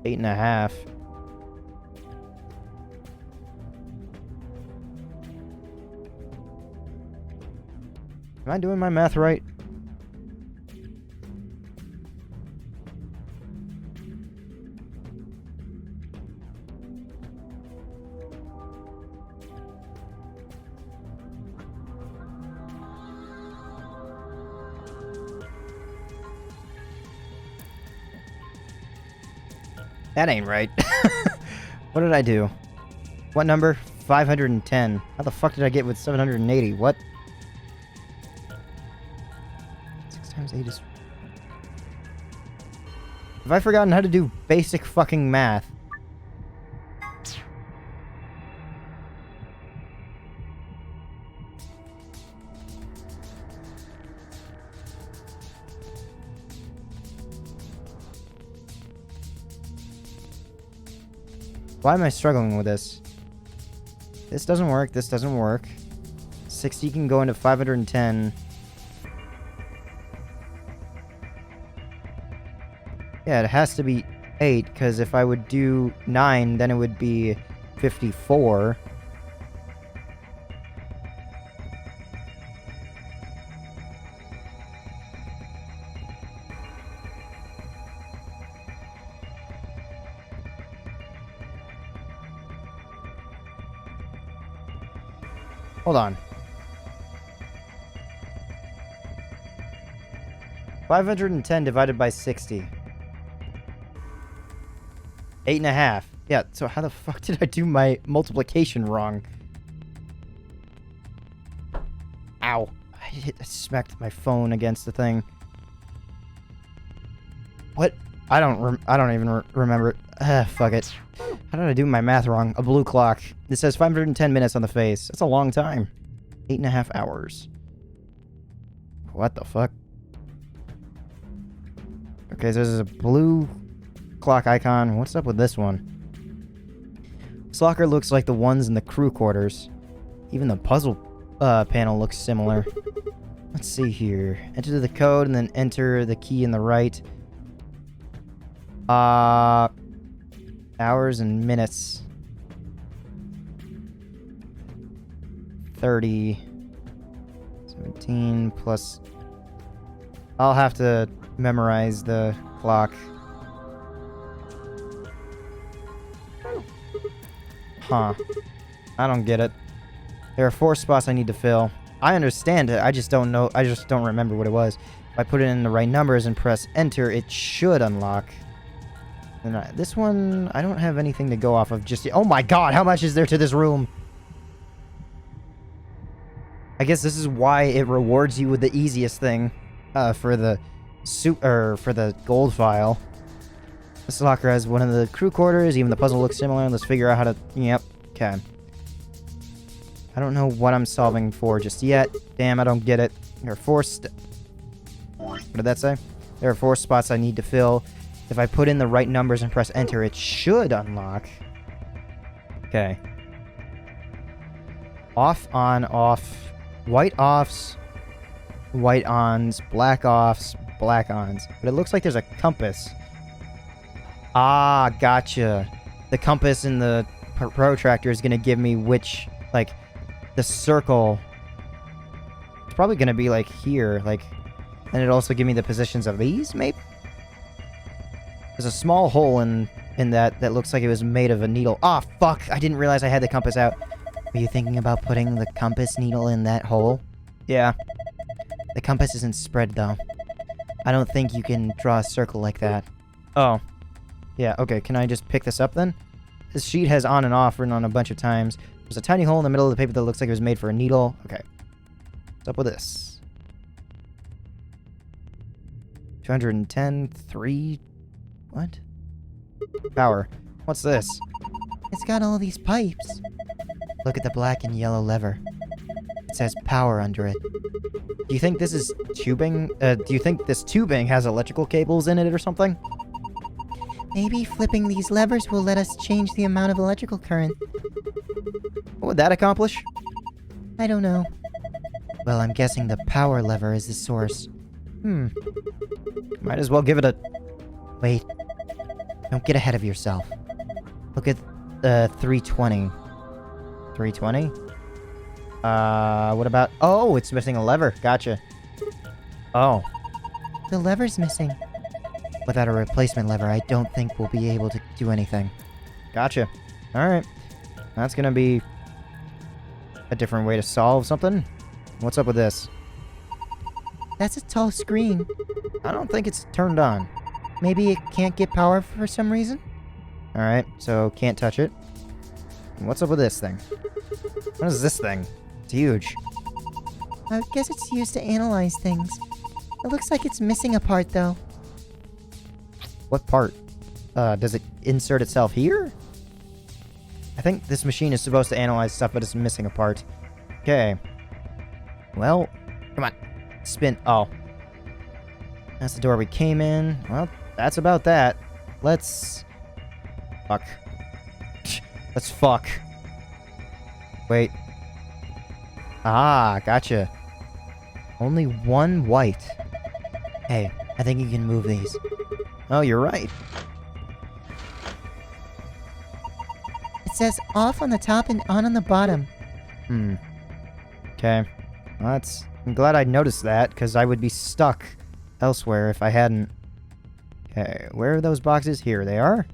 8.5. Am I doing my math right? That ain't right. What did I do? What number? 510. How the fuck did I get with 780? What? 6 times 8 is... Have I forgotten how to do basic fucking math? Why am I struggling with this? This doesn't work. This doesn't work. 60 can go into 510. Yeah, it has to be 8, because if I would do 9, then it would be 54. Hold on. 510 divided by 60. 8.5. Yeah, so how the fuck did I do my multiplication wrong? Ow. I smacked my phone against the thing. What? I don't even remember it. Fuck it. How did I do my math wrong? A blue clock. It says 510 minutes on the face. That's a long time. 8.5 hours. What the fuck? Okay, so there's a blue clock icon. What's up with this one? This locker looks like the ones in the crew quarters. Even the puzzle panel looks similar. Let's see here. Enter the code and then enter the key in the right. Hours and minutes. 30. 17 plus... I'll have to memorize the clock. Huh. I don't get it. There are 4 spots I need to fill. I understand it, I just don't know. I just don't remember what it was. If I put it in the right numbers and press enter, it should unlock. And this one, I don't have anything to go off of just yet. Oh my god, how much is there to this room? I guess this is why it rewards you with the easiest thing for the for the gold file. This locker has one of the crew quarters. Even the puzzle looks similar. Let's figure out how to... Yep. Okay. I don't know what I'm solving for just yet. Damn, I don't get it. There are 4 what did that say? There are 4 spots I need to fill. If I put in the right numbers and press enter, it should unlock. Okay. Off, on, off. White offs. White ons. Black offs. Black ons. But it looks like there's a compass. Ah, gotcha. The compass in the protractor is going to give me which, like, the circle. It's probably going to be, like, here. Like, and it'll also give me the positions of these, maybe? There's a small hole in that looks like it was made of a needle. Ah, fuck! I didn't realize I had the compass out. Are you thinking about putting the compass needle in that hole? Yeah. The compass isn't spread, though. I don't think you can draw a circle like that. Oh. Yeah, okay, can I just pick this up, then? This sheet has on and off written on a bunch of times. There's a tiny hole in the middle of the paper that looks like it was made for a needle. Okay. What's up with this? 210, 3... What? Power. What's this? It's got all these pipes. Look at the black and yellow lever. It says power under it. Do you think this is tubing? Do you think this tubing has electrical cables in it or something? Maybe flipping these levers will let us change the amount of electrical current. What would that accomplish? I don't know. Well, I'm guessing the power lever is the source. Might as well give it a... Wait. Don't get ahead of yourself. Look at 320. 320? What about... Oh, it's missing a lever. Gotcha. Oh. The lever's missing. Without a replacement lever, I don't think we'll be able to do anything. Gotcha. Alright. That's gonna be a different way to solve something. What's up with this? That's a tall screen. I don't think it's turned on. Maybe it can't get power for some reason? Alright, so can't touch it. What's up with this thing? What is this thing? It's huge. I guess it's used to analyze things. It looks like it's missing a part, though. What part? Does it insert itself here? I think this machine is supposed to analyze stuff, but it's missing a part. Okay. Well, come on. Spin. Oh. That's the door we came in. Well, that's about that. Let's... Fuck. Let's fuck. Wait. Ah, gotcha. Only one white. Hey, I think you can move these. Oh, you're right. It says off on the top and on the bottom. Okay. Well, I'm glad I noticed that, because I would be stuck elsewhere if I hadn't. Okay, where are those boxes? Here they are.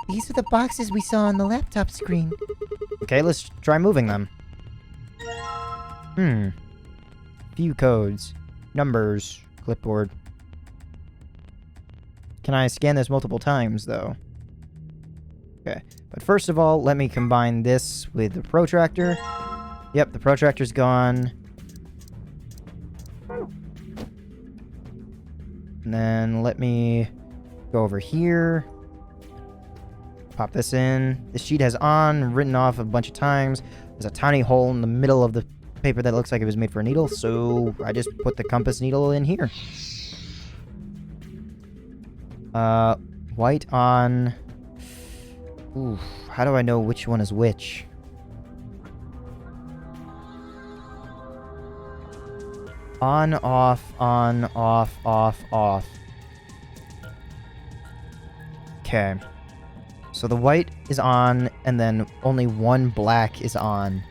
These are the boxes we saw on the laptop screen. Okay, let's try moving them. View codes. Numbers. Clipboard. Can I scan this multiple times, though? Okay. But first of all, let me combine this with the protractor. Yep, the protractor's gone. And then let me go over here. Pop this in. This sheet has on written off a bunch of times. There's a tiny hole in the middle of the paper that looks like it was made for a needle, so I just put the compass needle in here. White on... Ooh, how do I know which one is which? On, off, off. Okay. So the white is on, and then only one black is on.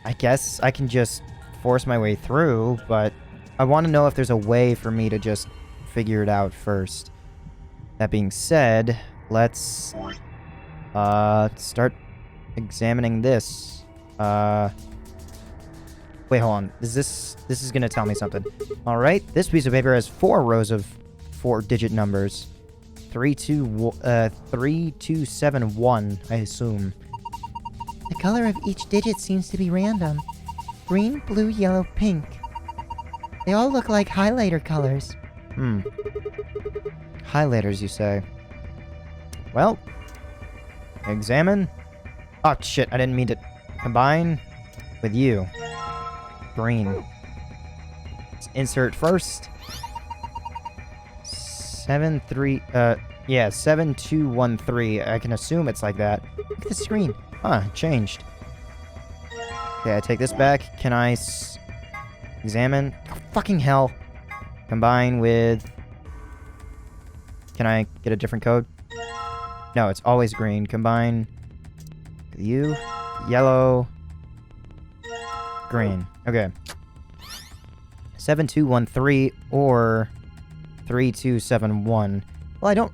I guess I can just force my way through, but I want to know if there's a way for me to just figure it out first. That being said, let's start examining this. Wait, hold on. This is gonna tell me something. All right, this piece of paper has 4 rows of 4-digit numbers. 3271, I assume. The color of each digit seems to be random. Green, blue, yellow, pink. They all look like highlighter colors. Highlighters, you say? Well, examine. Oh, shit, I didn't mean to combine with you. Green. Let's insert first. 7213. I can assume it's like that. Look at the screen. Huh, it changed. Okay, I take this back. Can I examine? Oh, fucking hell. Combine with... Can I get a different code? No, it's always green. Combine with you. Yellow. Green. Okay. 7213 or 3271. Well, I don't...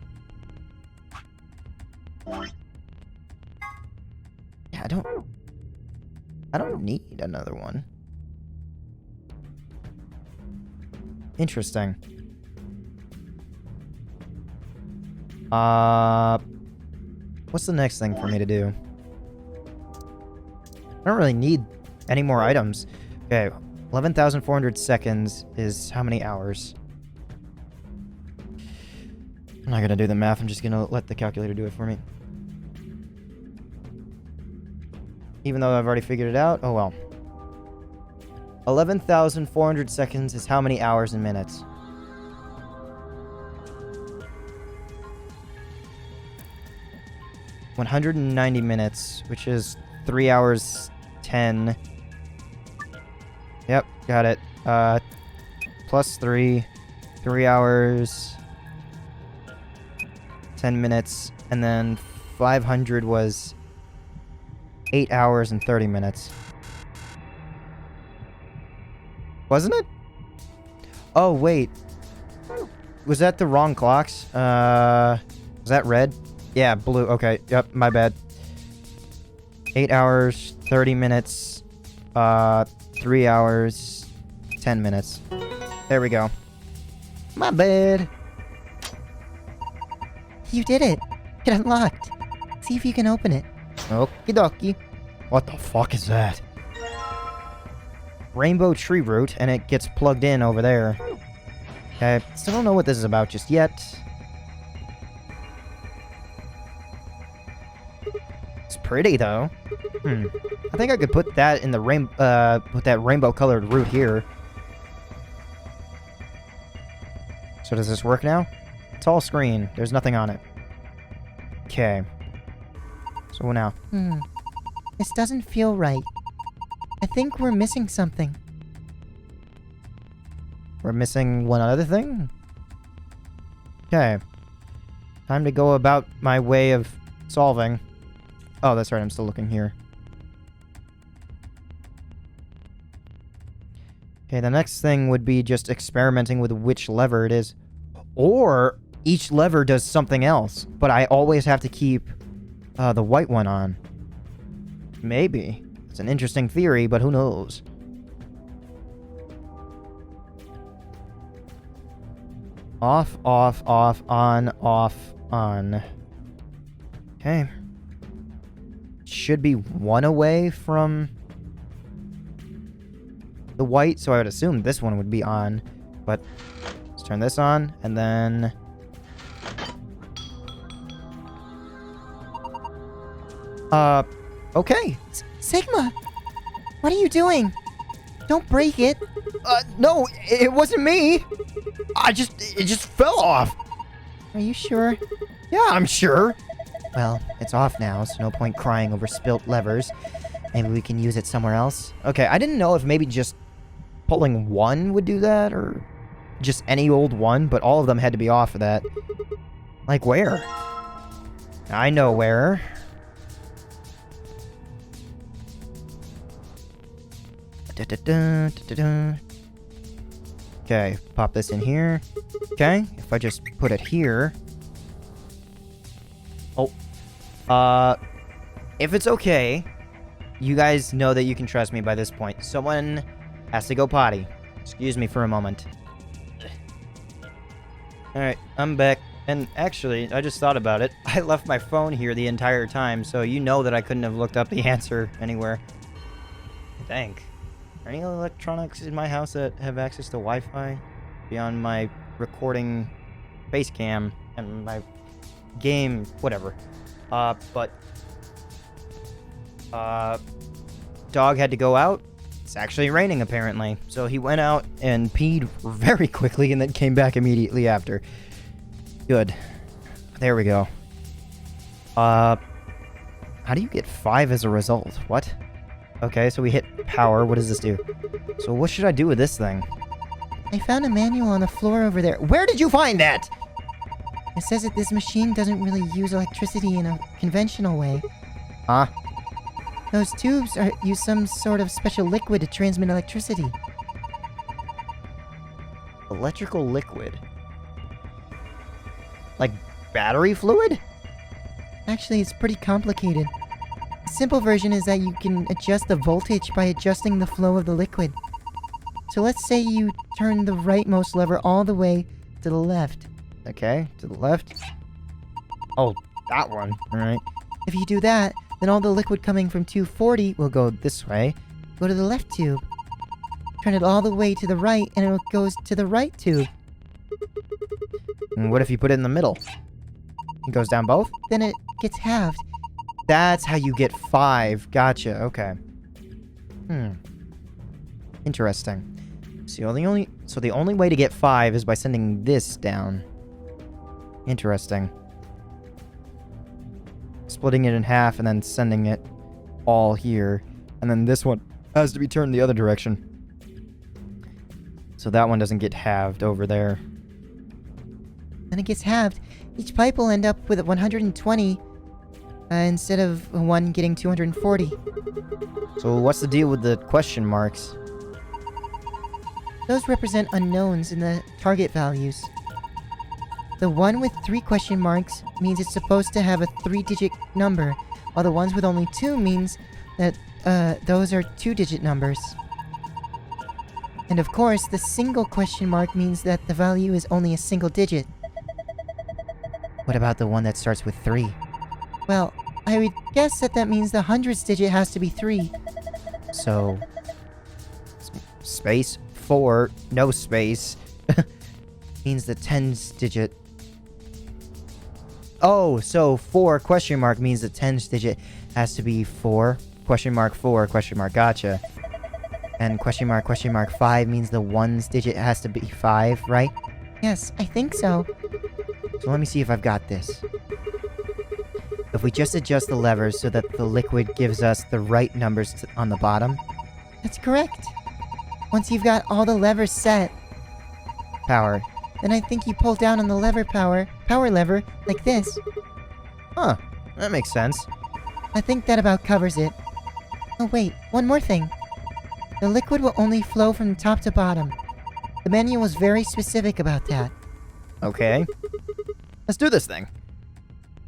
Yeah, I don't need another one. Interesting. What's the next thing for me to do? I don't really need any more items. Okay, 11,400 seconds is how many hours? I'm not gonna do the math, I'm just gonna let the calculator do it for me. Even though I've already figured it out, oh well. 11,400 seconds is how many hours and minutes? $190 minutes, which is 3 hours 10. Yep, got it. Plus 3 hours 10 minutes, and then 500 was 8 hours and 30 minutes. Wasn't it? Oh, wait. Was that the wrong clocks? Was that red? Yeah, blue. Okay, yep, my bad. 8 hours, 30 minutes, 3 hours, 10 minutes. There we go. My bad. You did it. It unlocked. See if you can open it. Okie dokie. What the fuck is that? Rainbow tree root, and it gets plugged in over there. Okay, still don't know what this is about just yet. It's pretty though. I think I could put that in the put that rainbow colored root here. So does this work now? It's all screen. There's nothing on it. Okay. So now. This doesn't feel right. I think we're missing something. We're missing one other thing? Okay. Time to go about my way of solving. Oh, that's right. I'm still looking here. Okay, the next thing would be just experimenting with which lever it is. Or each lever does something else, but I always have to keep the white one on. Maybe. It's an interesting theory, but who knows? Off, off, off, on, off, on. Okay. Should be one away from the white, so I would assume this one would be on. But let's turn this on, and then... okay. Sigma! What are you doing? Don't break it. No, it wasn't me. It just fell off. Are you sure? Yeah, I'm sure. Well, it's off now, so no point crying over spilt levers. Maybe we can use it somewhere else. Okay, I didn't know if maybe just pulling one would do that, or just any old one, but all of them had to be off of that. Like where? I know where. Okay, pop this in here. Okay, if I just put it here. Oh. If it's okay, you guys know that you can trust me by this point. Someone has to go potty. Excuse me for a moment. Alright, I'm back. And actually, I just thought about it. I left my phone here the entire time, so you know that I couldn't have looked up the answer anywhere. I think. Are any electronics in my house that have access to Wi-Fi beyond my recording face cam and my game, whatever. Dog had to go out. It's actually raining apparently, so he went out and peed very quickly and then came back immediately after. Good. There we go. How do you get 5 as a result? What? Okay, so we hit power. What does this do? So what should I do with this thing? I found a manual on the floor over there. Where did you find that? It says that this machine doesn't really use electricity in a conventional way. Huh? Those tubes use some sort of special liquid to transmit electricity. Electrical liquid? Like battery fluid? Actually, it's pretty complicated. The simple version is that you can adjust the voltage by adjusting the flow of the liquid. So let's say you turn the rightmost lever all the way to the left. Okay, to the left. Oh, that one. Alright. If you do that, then all the liquid coming from 240 will go this way. Go to the left tube. Turn it all the way to the right, and it goes to the right tube. And what if you put it in the middle? It goes down both? Then it gets halved. That's how you get 5. Gotcha, okay. Interesting. So the only way to get 5 is by sending this down. Interesting. Splitting it in half and then sending it all here. And then this one has to be turned the other direction. So that one doesn't get halved over there. When it gets halved, each pipe will end up with 120 instead of one getting 240. So what's the deal with the question marks? Those represent unknowns in the target values. The one with 3 question marks means it's supposed to have a 3-digit number, while the ones with only 2 means that those are 2-digit numbers. And of course, the single question mark means that the value is only a single digit. What about the one that starts with 3? Well, I would guess that means the hundredths digit has to be 3. So, space 4, no space, means the tens digit. Oh, so 4 question mark means the tens digit has to be 4 question mark 4 question mark. Gotcha. And question mark 5 means the ones digit has to be 5, right? Yes, I think so. So let me see if I've got this. If we just adjust the levers so that the liquid gives us the right numbers on the bottom. That's correct. Once you've got all the levers set, Power. then I think you pull down on the power lever, like this. Huh. That makes sense. I think that about covers it. Oh wait, one more thing. The liquid will only flow from top to bottom. The manual was very specific about that. Okay. Let's do this thing.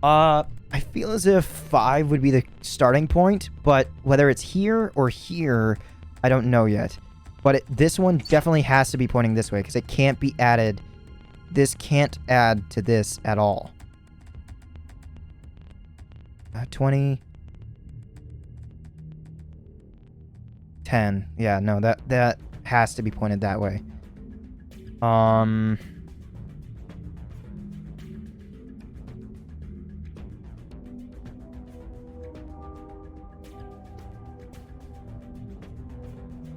I feel as if 5 would be the starting point, but whether it's here or here, I don't know yet. But this one definitely has to be pointing this way, because it can't be added. This can't add to this at all. 20. 10. Yeah, no, that has to be pointed that way.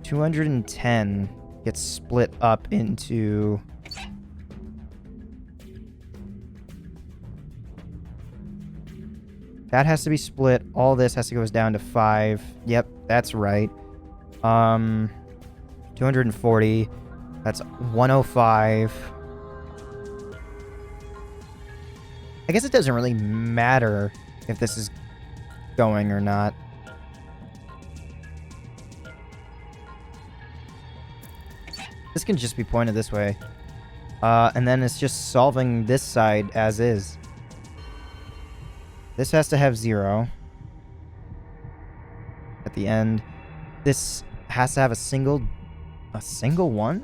210 gets split up into... That has to be split. All this has to go down to 5. Yep, that's right. 240. That's 105. I guess it doesn't really matter if this is going or not. This can just be pointed this way. And then it's just solving this side as is. This has to have 0 at the end. This has to have a single one?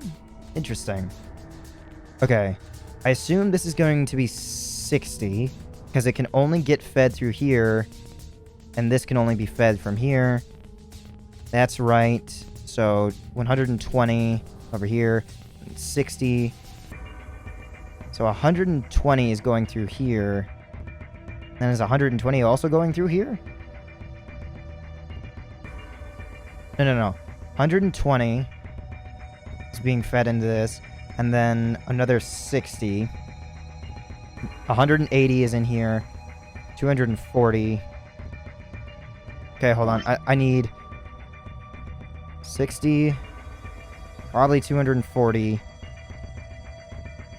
Interesting. Okay. I assume this is going to be 60 because it can only get fed through here, and this can only be fed from here. That's right. So 120 over here, 60. So 120 is going through here. And is 120 also going through here? No. 120 is being fed into this. And then another 60. 180 is in here. 240. Okay, hold on. I need 60. Probably 240.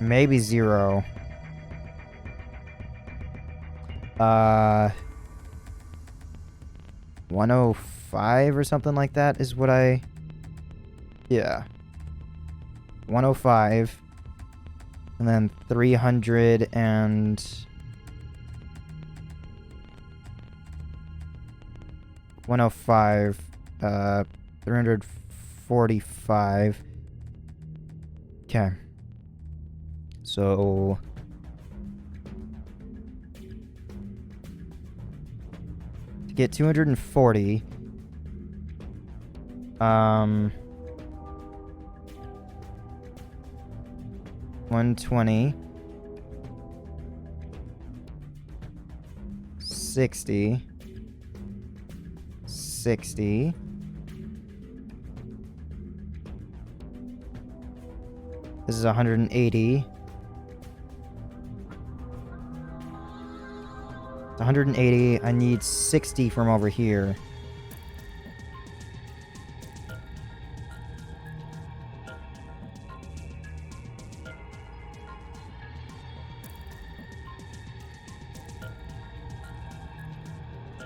Maybe 0. 105 or something like that is what I... Yeah. 105. And then 300 and... 105. 345. Okay. So... to get 240... 120... 60... 60... This is 180. It's 180. I need 60 from over here.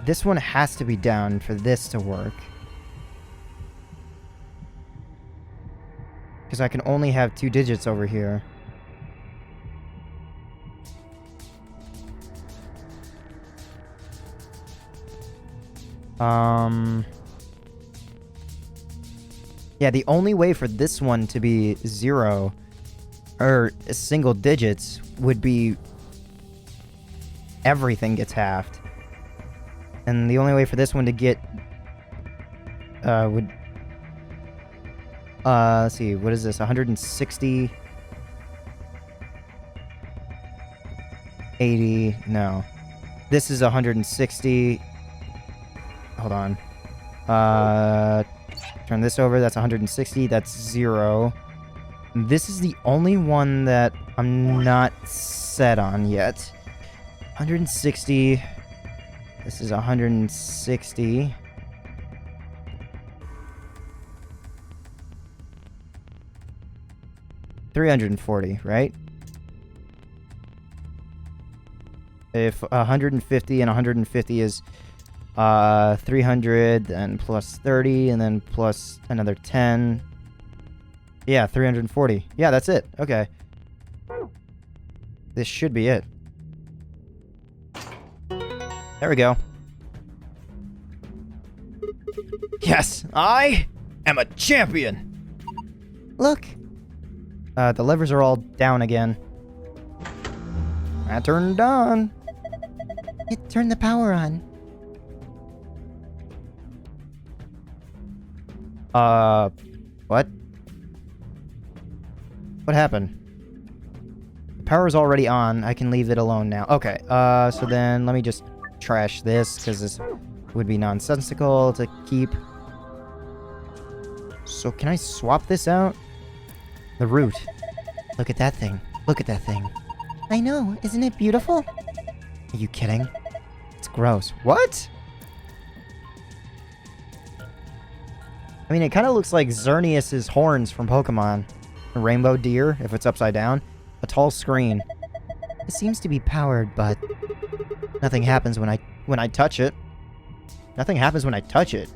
This one has to be down for this to work. Because I can only have 2 digits over here. Yeah, the only way for this one to be 0 or single digits would be everything gets halved. And the only way for this one to get would let's see, what is this? 160 80, no. This is 160. Hold on. Turn this over, that's 160, that's 0. This is the only one that I'm not set on yet. 160. This is 160. $340, right? If 150 and 150 is 300, then plus 30, and then plus another 10. Yeah, 340. Yeah, that's it. Okay. This should be it. There we go. Yes, I am a champion! Look! The levers are all down again. I turned on. It turned the power on. What? What happened? The power's already on. I can leave it alone now. Okay, so then let me just trash this, because this would be nonsensical to keep. So can I swap this out? The root. Look at that thing. Look at that thing. I know, isn't it beautiful? Are you kidding? It's gross. What? I mean, it kind of looks like Xerneas's horns from Pokemon. A rainbow deer, if it's upside down. A tall screen. It seems to be powered, but nothing happens when I touch it. Nothing happens when I touch it.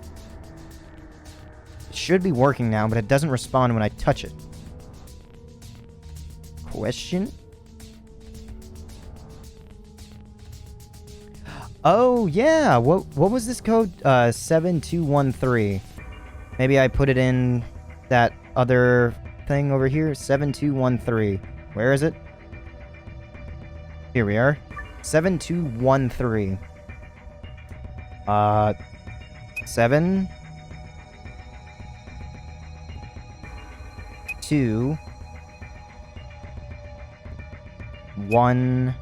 It should be working now, but it doesn't respond when I touch it. Question? Oh, yeah. What was this code? 7213. Maybe I put it in that other thing over here. 7213. Where is it? Here we are. 7213. 7 2 1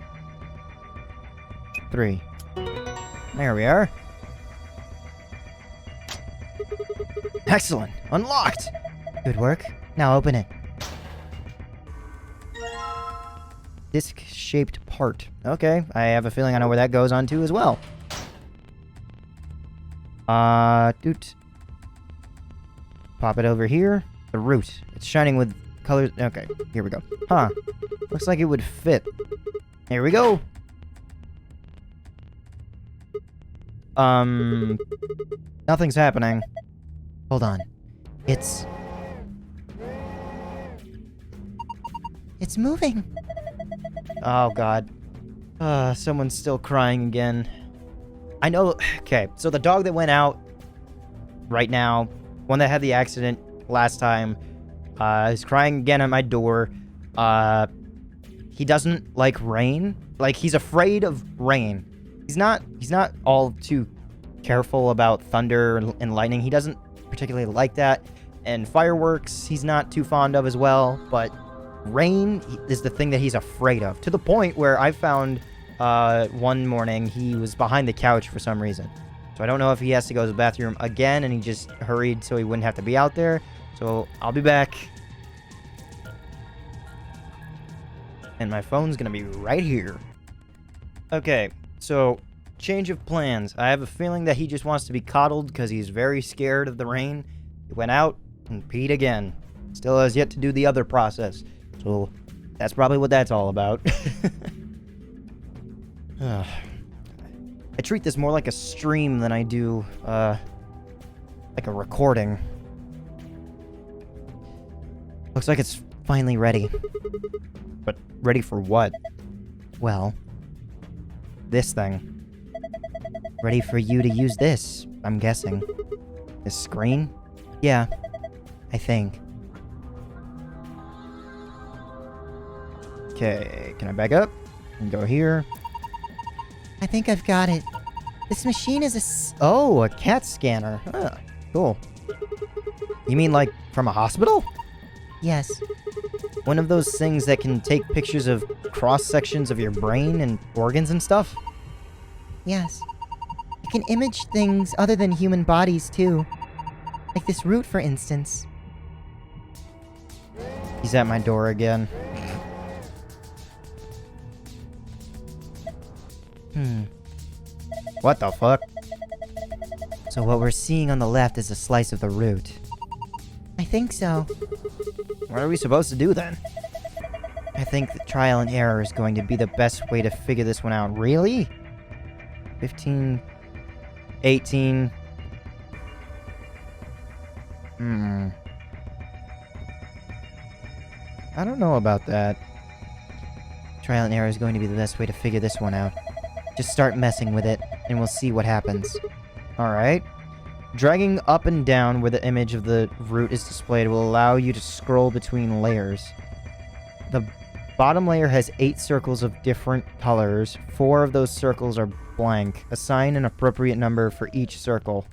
3. There we are. Excellent. Unlocked. good work. Now open it. Disc-shaped part. Okay, I have a feeling I know where that goes on to as well. Doot. Pop it over here. The root. It's shining with colors. Okay, here we go. Huh. Looks like it would fit. Here we go. Nothing's happening. Hold on. It's moving. Oh, God. Someone's still crying again. I know. Okay, so the dog that went out right now, one that had the accident last time, is crying again at my door. He doesn't like rain. Like, he's afraid of rain. He's not all too careful about thunder and lightning. He doesn't particularly like that. And fireworks, he's not too fond of as well. But rain is the thing that he's afraid of. To the point where I found one morning he was behind the couch for some reason. So I don't know if he has to go to the bathroom again and he just hurried so he wouldn't have to be out there. So I'll be back. And my phone's gonna be right here. Okay, so change of plans. I have a feeling that he just wants to be coddled because he's very scared of the rain. He went out and peed again. Still has yet to do the other process. So that's probably what that's all about. I treat this more like a stream than I do, like a recording. Looks like it's finally ready. But ready for what? Well, this thing. ready for you to use this, I'm guessing. This screen? Yeah, I think. Okay, can I back up? And go here. I think I've got it. This machine is Oh, a CAT scanner. Huh, cool. You mean like from a hospital? Yes. One of those things that can take pictures of cross-sections of your brain and organs and stuff? Yes. It can image things other than human bodies, too. Like this root, for instance. He's at my door again. What the fuck? So what we're seeing on the left is a slice of the root. I think so. What are we supposed to do then? I think that trial and error is going to be the best way to figure this one out. Really? 15... 18... I don't know about that. Trial and error is going to be the best way to figure this one out. Just start messing with it, and we'll see what happens. Alright. Dragging up and down where the image of the root is displayed will allow you to scroll between layers. The bottom layer has 8 circles of different colors. 4 of those circles are blank. Assign an appropriate number for each circle.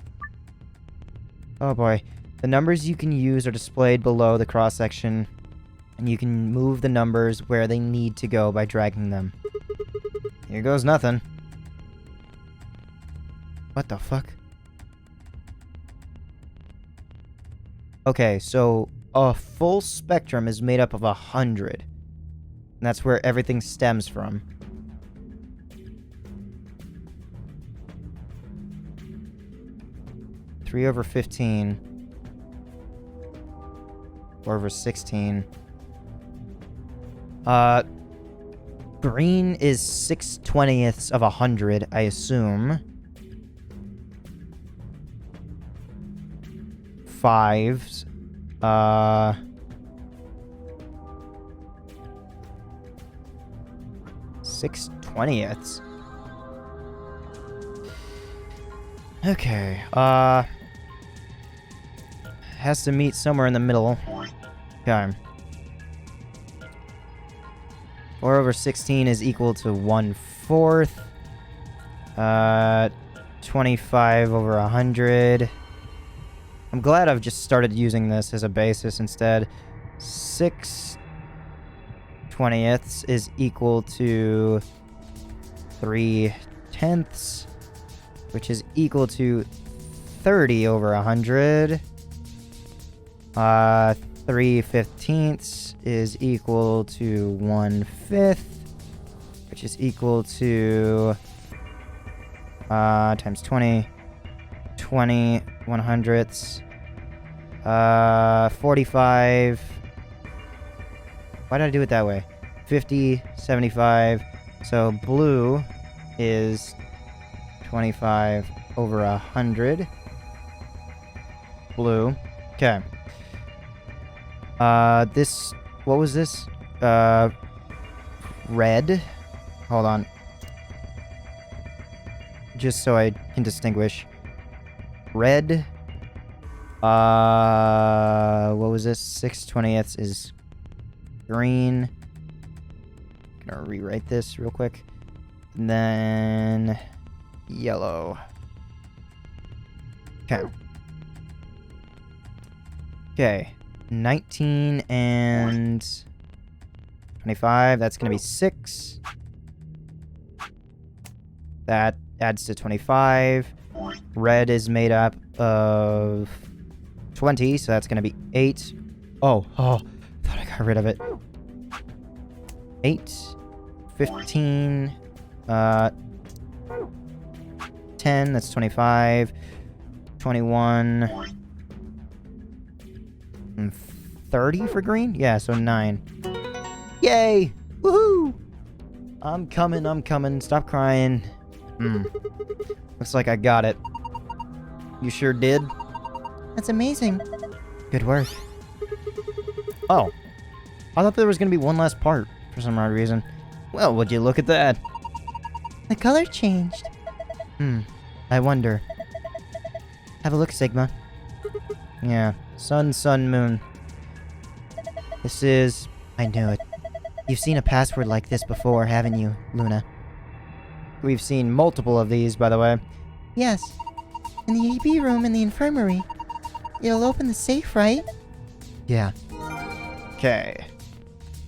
Oh boy. The numbers you can use are displayed below the cross-section, and you can move the numbers where they need to go by dragging them. Here goes nothing. What the fuck? Okay, so a full spectrum is made up of 100. And that's where everything stems from. Three over 15. 4 over 16. Green is 6/20ths of 100, I assume. 5s. 6/20ths. Okay, has to meet somewhere in the middle. Okay. 4 over 16 is equal to 1/4. 25 over 100. I'm glad I've just started using this as a basis instead. 6/20ths is equal to 3/10ths, which is equal to 30 over 100. 3/15ths is equal to 1/5, which is equal to times 20, 20 100ths, 45. Why did I do it that way? 50, 75. So blue is 25 over 100. Blue. Okay. This, what was this? Red. Hold on. Just so I can distinguish. Red. What was this? 6/20ths is green. Gonna rewrite this real quick. And then yellow. Okay. Okay. 19 and 25, that's gonna be 6. That adds to 25. Red is made up of 20, so that's gonna be 8. Oh, thought I got rid of it. 8, 15, 10, that's 25, 21, and 30 for green? Yeah, so 9. Yay! Woohoo! I'm coming. Stop crying. Looks like I got it. You sure did? That's amazing. Good work. Oh. I thought there was gonna be one last part for some odd reason. Well, would you look at that? The color changed. I wonder. Have a look, Sigma. Yeah. Sun, moon. This is... I knew it. You've seen a password like this before, haven't you, Luna? we've seen multiple of these, by the way. Yes. In the AB room in the infirmary. It'll open the safe, right? Yeah. Okay.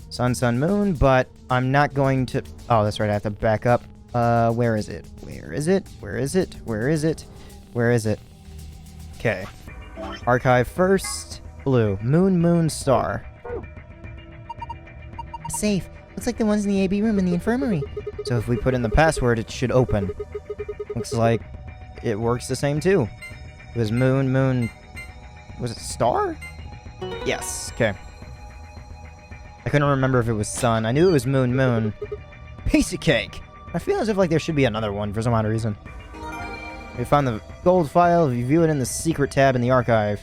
Sun, sun, moon, but I'm not going to... Oh, that's right, I have to back up. Where is it? Where is it? Where is it? Where is it? Where is it? Okay. Archive first. Blue. Moon, moon, star. Safe. Looks like the ones in the AB room in the infirmary. So if we put in the password, it should open. Looks like it works the same too. It was moon, moon... Was it star? Yes, okay. I couldn't remember if it was sun. I knew it was moon, moon. Piece of cake! I feel as if like there should be another one for some odd reason. We found the gold file. If you view it in the secret tab in the archive.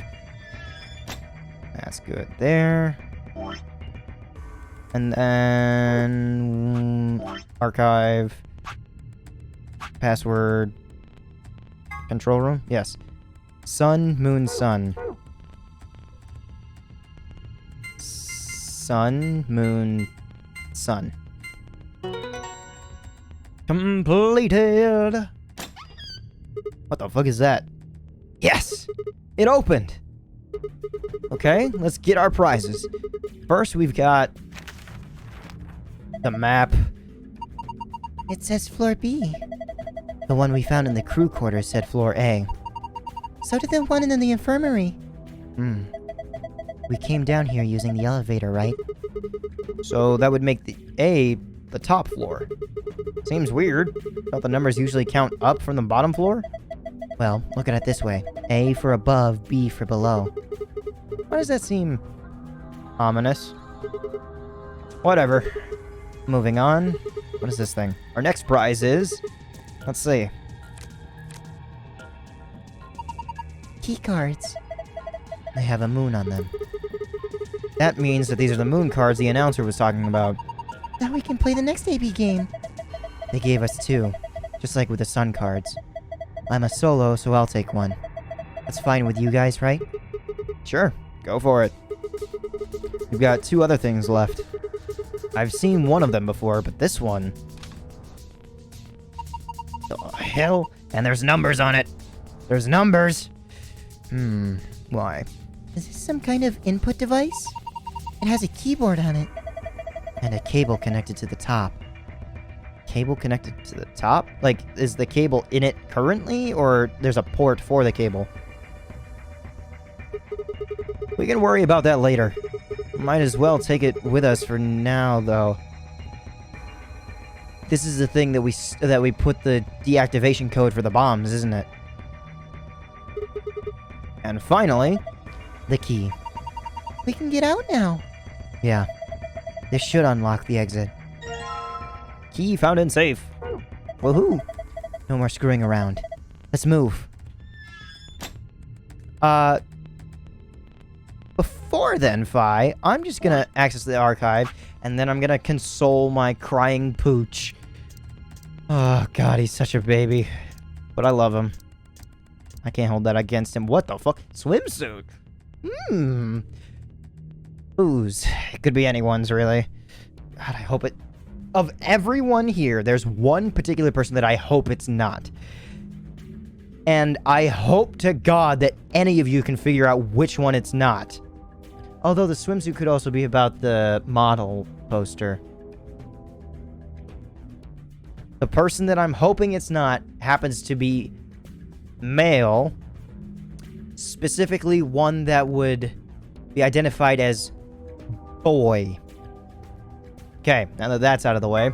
That's good there. And then... Archive. Password. Control room? Yes. Sun, moon, sun. Sun, moon, sun. Completed! What the fuck is that? Yes! It opened! Okay, let's get our prizes. First, we've got... the map. It says floor B. The one we found in the crew quarters said floor A. So did the one in the infirmary. We came down here using the elevator, right? So that would make the A the top floor. Seems weird. Don't the numbers usually count up from the bottom floor? Well, look at it this way. A for above, B for below. Why does that seem ominous? Whatever. Moving on. What is this thing? Our next prize is... Let's see. Key cards. They have a moon on them. That means that these are the moon cards the announcer was talking about. Now we can play the next AB game. They gave us two, just like with the sun cards. I'm a solo, so I'll take one. That's fine with you guys, right? Sure, go for it. We've got two other things left. I've seen one of them before, but this one... The hell? And there's numbers on it! There's numbers! Why? Is this some kind of input device? It has a keyboard on it. And a cable connected to the top. Cable connected to the top? Like, is the cable in it currently, or there's a port for the cable? We can worry about that later. Might as well take it with us for now, though. This is the thing that we put the deactivation code for the bombs, isn't it? And finally, the key. We can get out now. Yeah. This should unlock the exit. Key found in safe. Woohoo! No more screwing around. Let's move. Before then, Fi, I'm just gonna access the archive, and then I'm gonna console my crying pooch. Oh, God, he's such a baby. But I love him. I can't hold that against him. What the fuck? Swimsuit? Booze. It could be anyone's, really. God, I hope it... Of everyone here, there's one particular person that I hope it's not. And I hope to God that any of you can figure out which one it's not. Although the swimsuit could also be about the model poster. The person that I'm hoping it's not happens to be male. Specifically one that would be identified as boy. Okay, now that that's out of the way.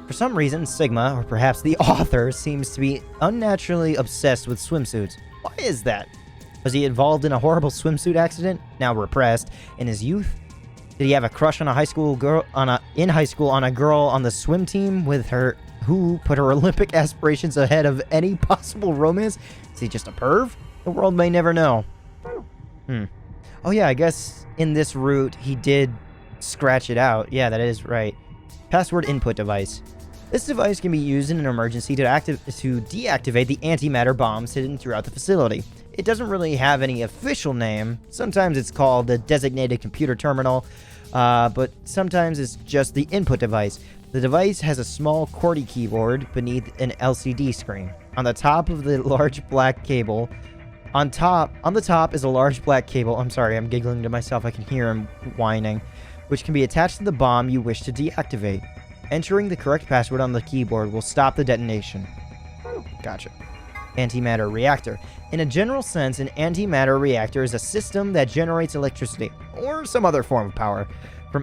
For some reason, Sigma, or perhaps the author, seems to be unnaturally obsessed with swimsuits. Why is that? Was he involved in a horrible swimsuit accident, now repressed, in his youth? Did he have a crush on a high school girl on a girl on the swim team with her who put her Olympic aspirations ahead of any possible romance? Is he just a perv? The world may never know. Oh yeah, I guess in this route he did scratch it out. Yeah, that is right. Password input device. This device can be used in an emergency to deactivate the antimatter bombs hidden throughout the facility. It doesn't really have any official name. Sometimes it's called the designated computer terminal, but sometimes it's just the input device. The device has a small QWERTY keyboard beneath an LCD screen. On the top of the large black cable, on the top is a large black cable. I'm sorry, I'm giggling to myself. I can hear him whining, which can be attached to the bomb you wish to deactivate. Entering the correct password on the keyboard will stop the detonation. Gotcha. Antimatter reactor. In a general sense, an antimatter reactor is a system that generates electricity or some other form of power from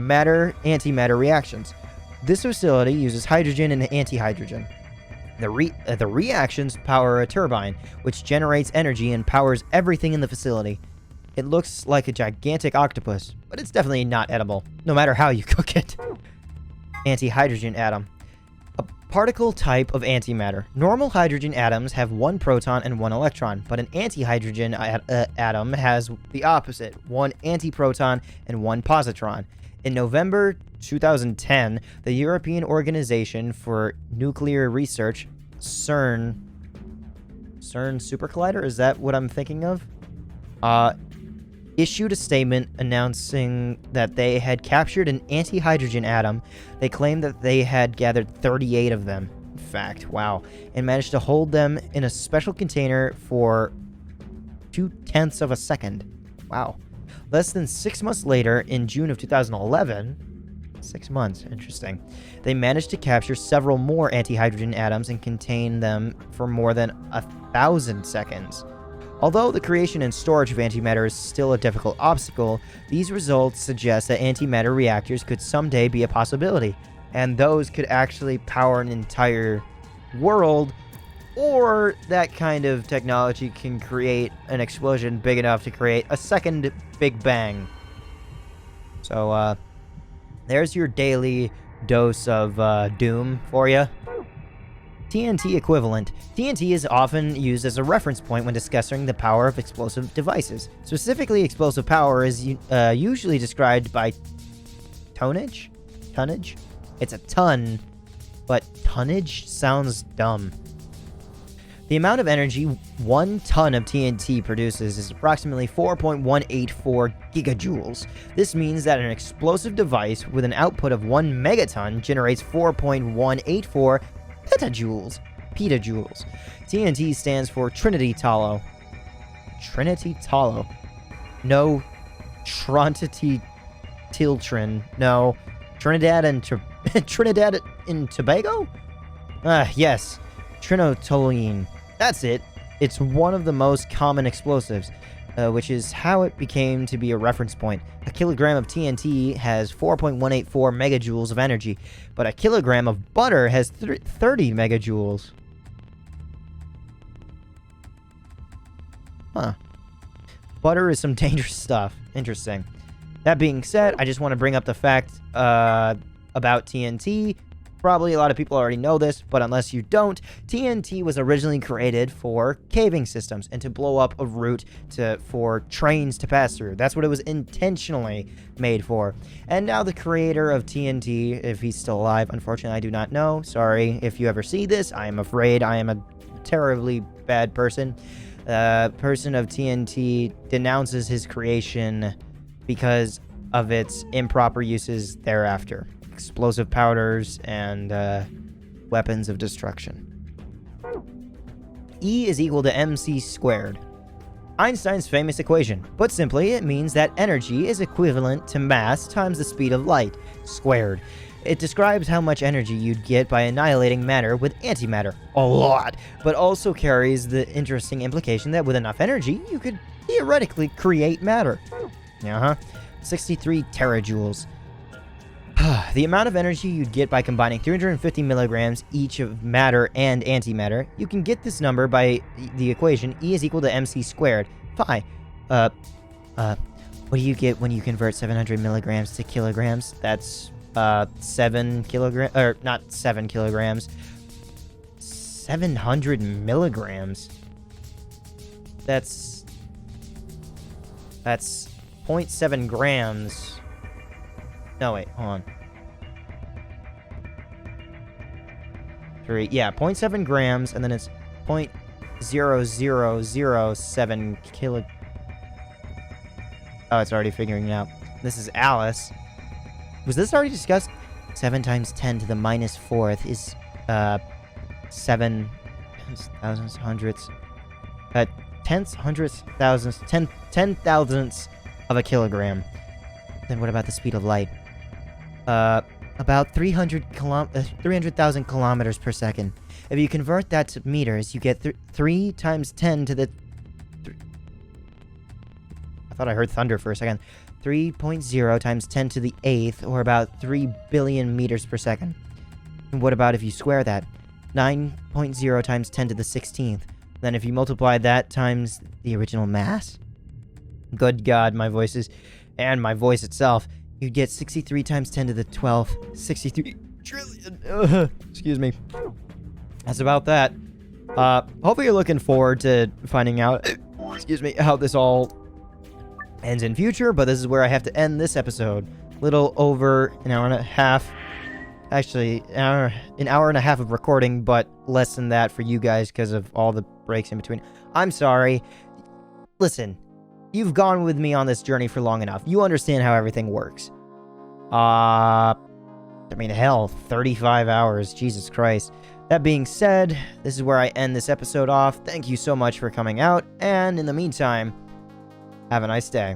matter-antimatter reactions. This facility uses hydrogen and antihydrogen. The reactions power a turbine, which generates energy and powers everything in the facility. It looks like a gigantic octopus, but it's definitely not edible, no matter how you cook it. Antihydrogen atom. A particle type of antimatter. Normal hydrogen atoms have one proton and one electron, but an antihydrogen atom has the opposite, one antiproton and one positron. In November 2010, the European Organization for Nuclear Research, CERN Super Collider, is that what I'm thinking of? Issued a statement announcing that they had captured an antihydrogen atom. They claimed that they had gathered 38 of them, in fact, wow, and managed to hold them in a special container for 0.2 of a second. Wow. Less than 6 months later, in June of 2011, 6 months, interesting, they managed to capture several more antihydrogen atoms and contain them for more than 1,000 seconds. Although the creation and storage of antimatter is still a difficult obstacle, these results suggest that antimatter reactors could someday be a possibility, and those could actually power an entire world, or that kind of technology can create an explosion big enough to create a second Big Bang. So, there's your daily dose of doom for you. TNT equivalent. TNT is often used as a reference point when discussing the power of explosive devices. Specifically, explosive power is usually described by tonnage? Tonnage? It's a ton, but tonnage sounds dumb. The amount of energy 1 ton of TNT produces is approximately 4.184 gigajoules. This means that an explosive device with an output of 1 megaton generates 4.184 petajoules. TNT stands for Trinity Tallow. Trinity Tallow. No Trontity Tiltrin. No. Trinidad and Tobago? Yes. Trinotoluene. That's it. It's one of the most common explosives, which is how it became to be a reference point. A kilogram of TNT has 4.184 megajoules of energy, but a kilogram of butter has 30 megajoules. Huh. Butter is some dangerous stuff. Interesting. That being said, I just want to bring up the fact about TNT. Probably a lot of people already know this, but unless you don't, TNT was originally created for caving systems and to blow up a route for trains to pass through. That's what it was intentionally made for. And now the creator of TNT, if he's still alive, unfortunately I do not know. Sorry if you ever see this. I am afraid I am a terribly bad person. Person of TNT denounces his creation because of its improper uses thereafter. Explosive powders and weapons of destruction. E is equal to mc squared. Einstein's famous equation. Put simply, it means that energy is equivalent to mass times the speed of light, squared. It describes how much energy you'd get by annihilating matter with antimatter. A lot! But also carries the interesting implication that with enough energy, you could theoretically create matter. 63 terajoules. The amount of energy you'd get by combining 350 milligrams each of matter and antimatter. You can get this number by the equation E is equal to mc squared. Phi. What do you get when you convert 700 milligrams to kilograms? That's 7 kilograms, or not 7 kilograms. 700 milligrams. That's 0.7 grams. No, wait, hold on. 0.7 grams, and then it's 0.0007 kilo. Oh, it's already figuring it out. This is Alice. Was this already discussed? 7 times 10 to the minus 4th is, 7 thousands, hundreds, tenths, hundredths, thousands, 10 thousandths of a kilogram. Then what about the speed of light? About 300,000 kilometers per second. If you convert that to meters, you get 3 times 10 to the... I thought I heard thunder for a second. 3.0 times 10 to the 8th, or about 3 billion meters per second. And what about if you square that? 9.0 times 10 to the 16th. Then if you multiply that times the original mass, good God, my voices, and my voice itself, you'd get 63 times 10 to the 12th. 63 trillion. Excuse me. That's about that. Hopefully you're looking forward to finding out, excuse me, how this all ends in future, but this is where I have to end this episode. Little over an hour and a half. Actually, an hour and a half of recording, but less than that for you guys because of all the breaks in between. I'm sorry. Listen, you've gone with me on this journey for long enough. You understand how everything works. I mean, hell, 35 hours. Jesus Christ. That being said, this is where I end this episode off. Thank you so much for coming out, and in the meantime, have a nice day.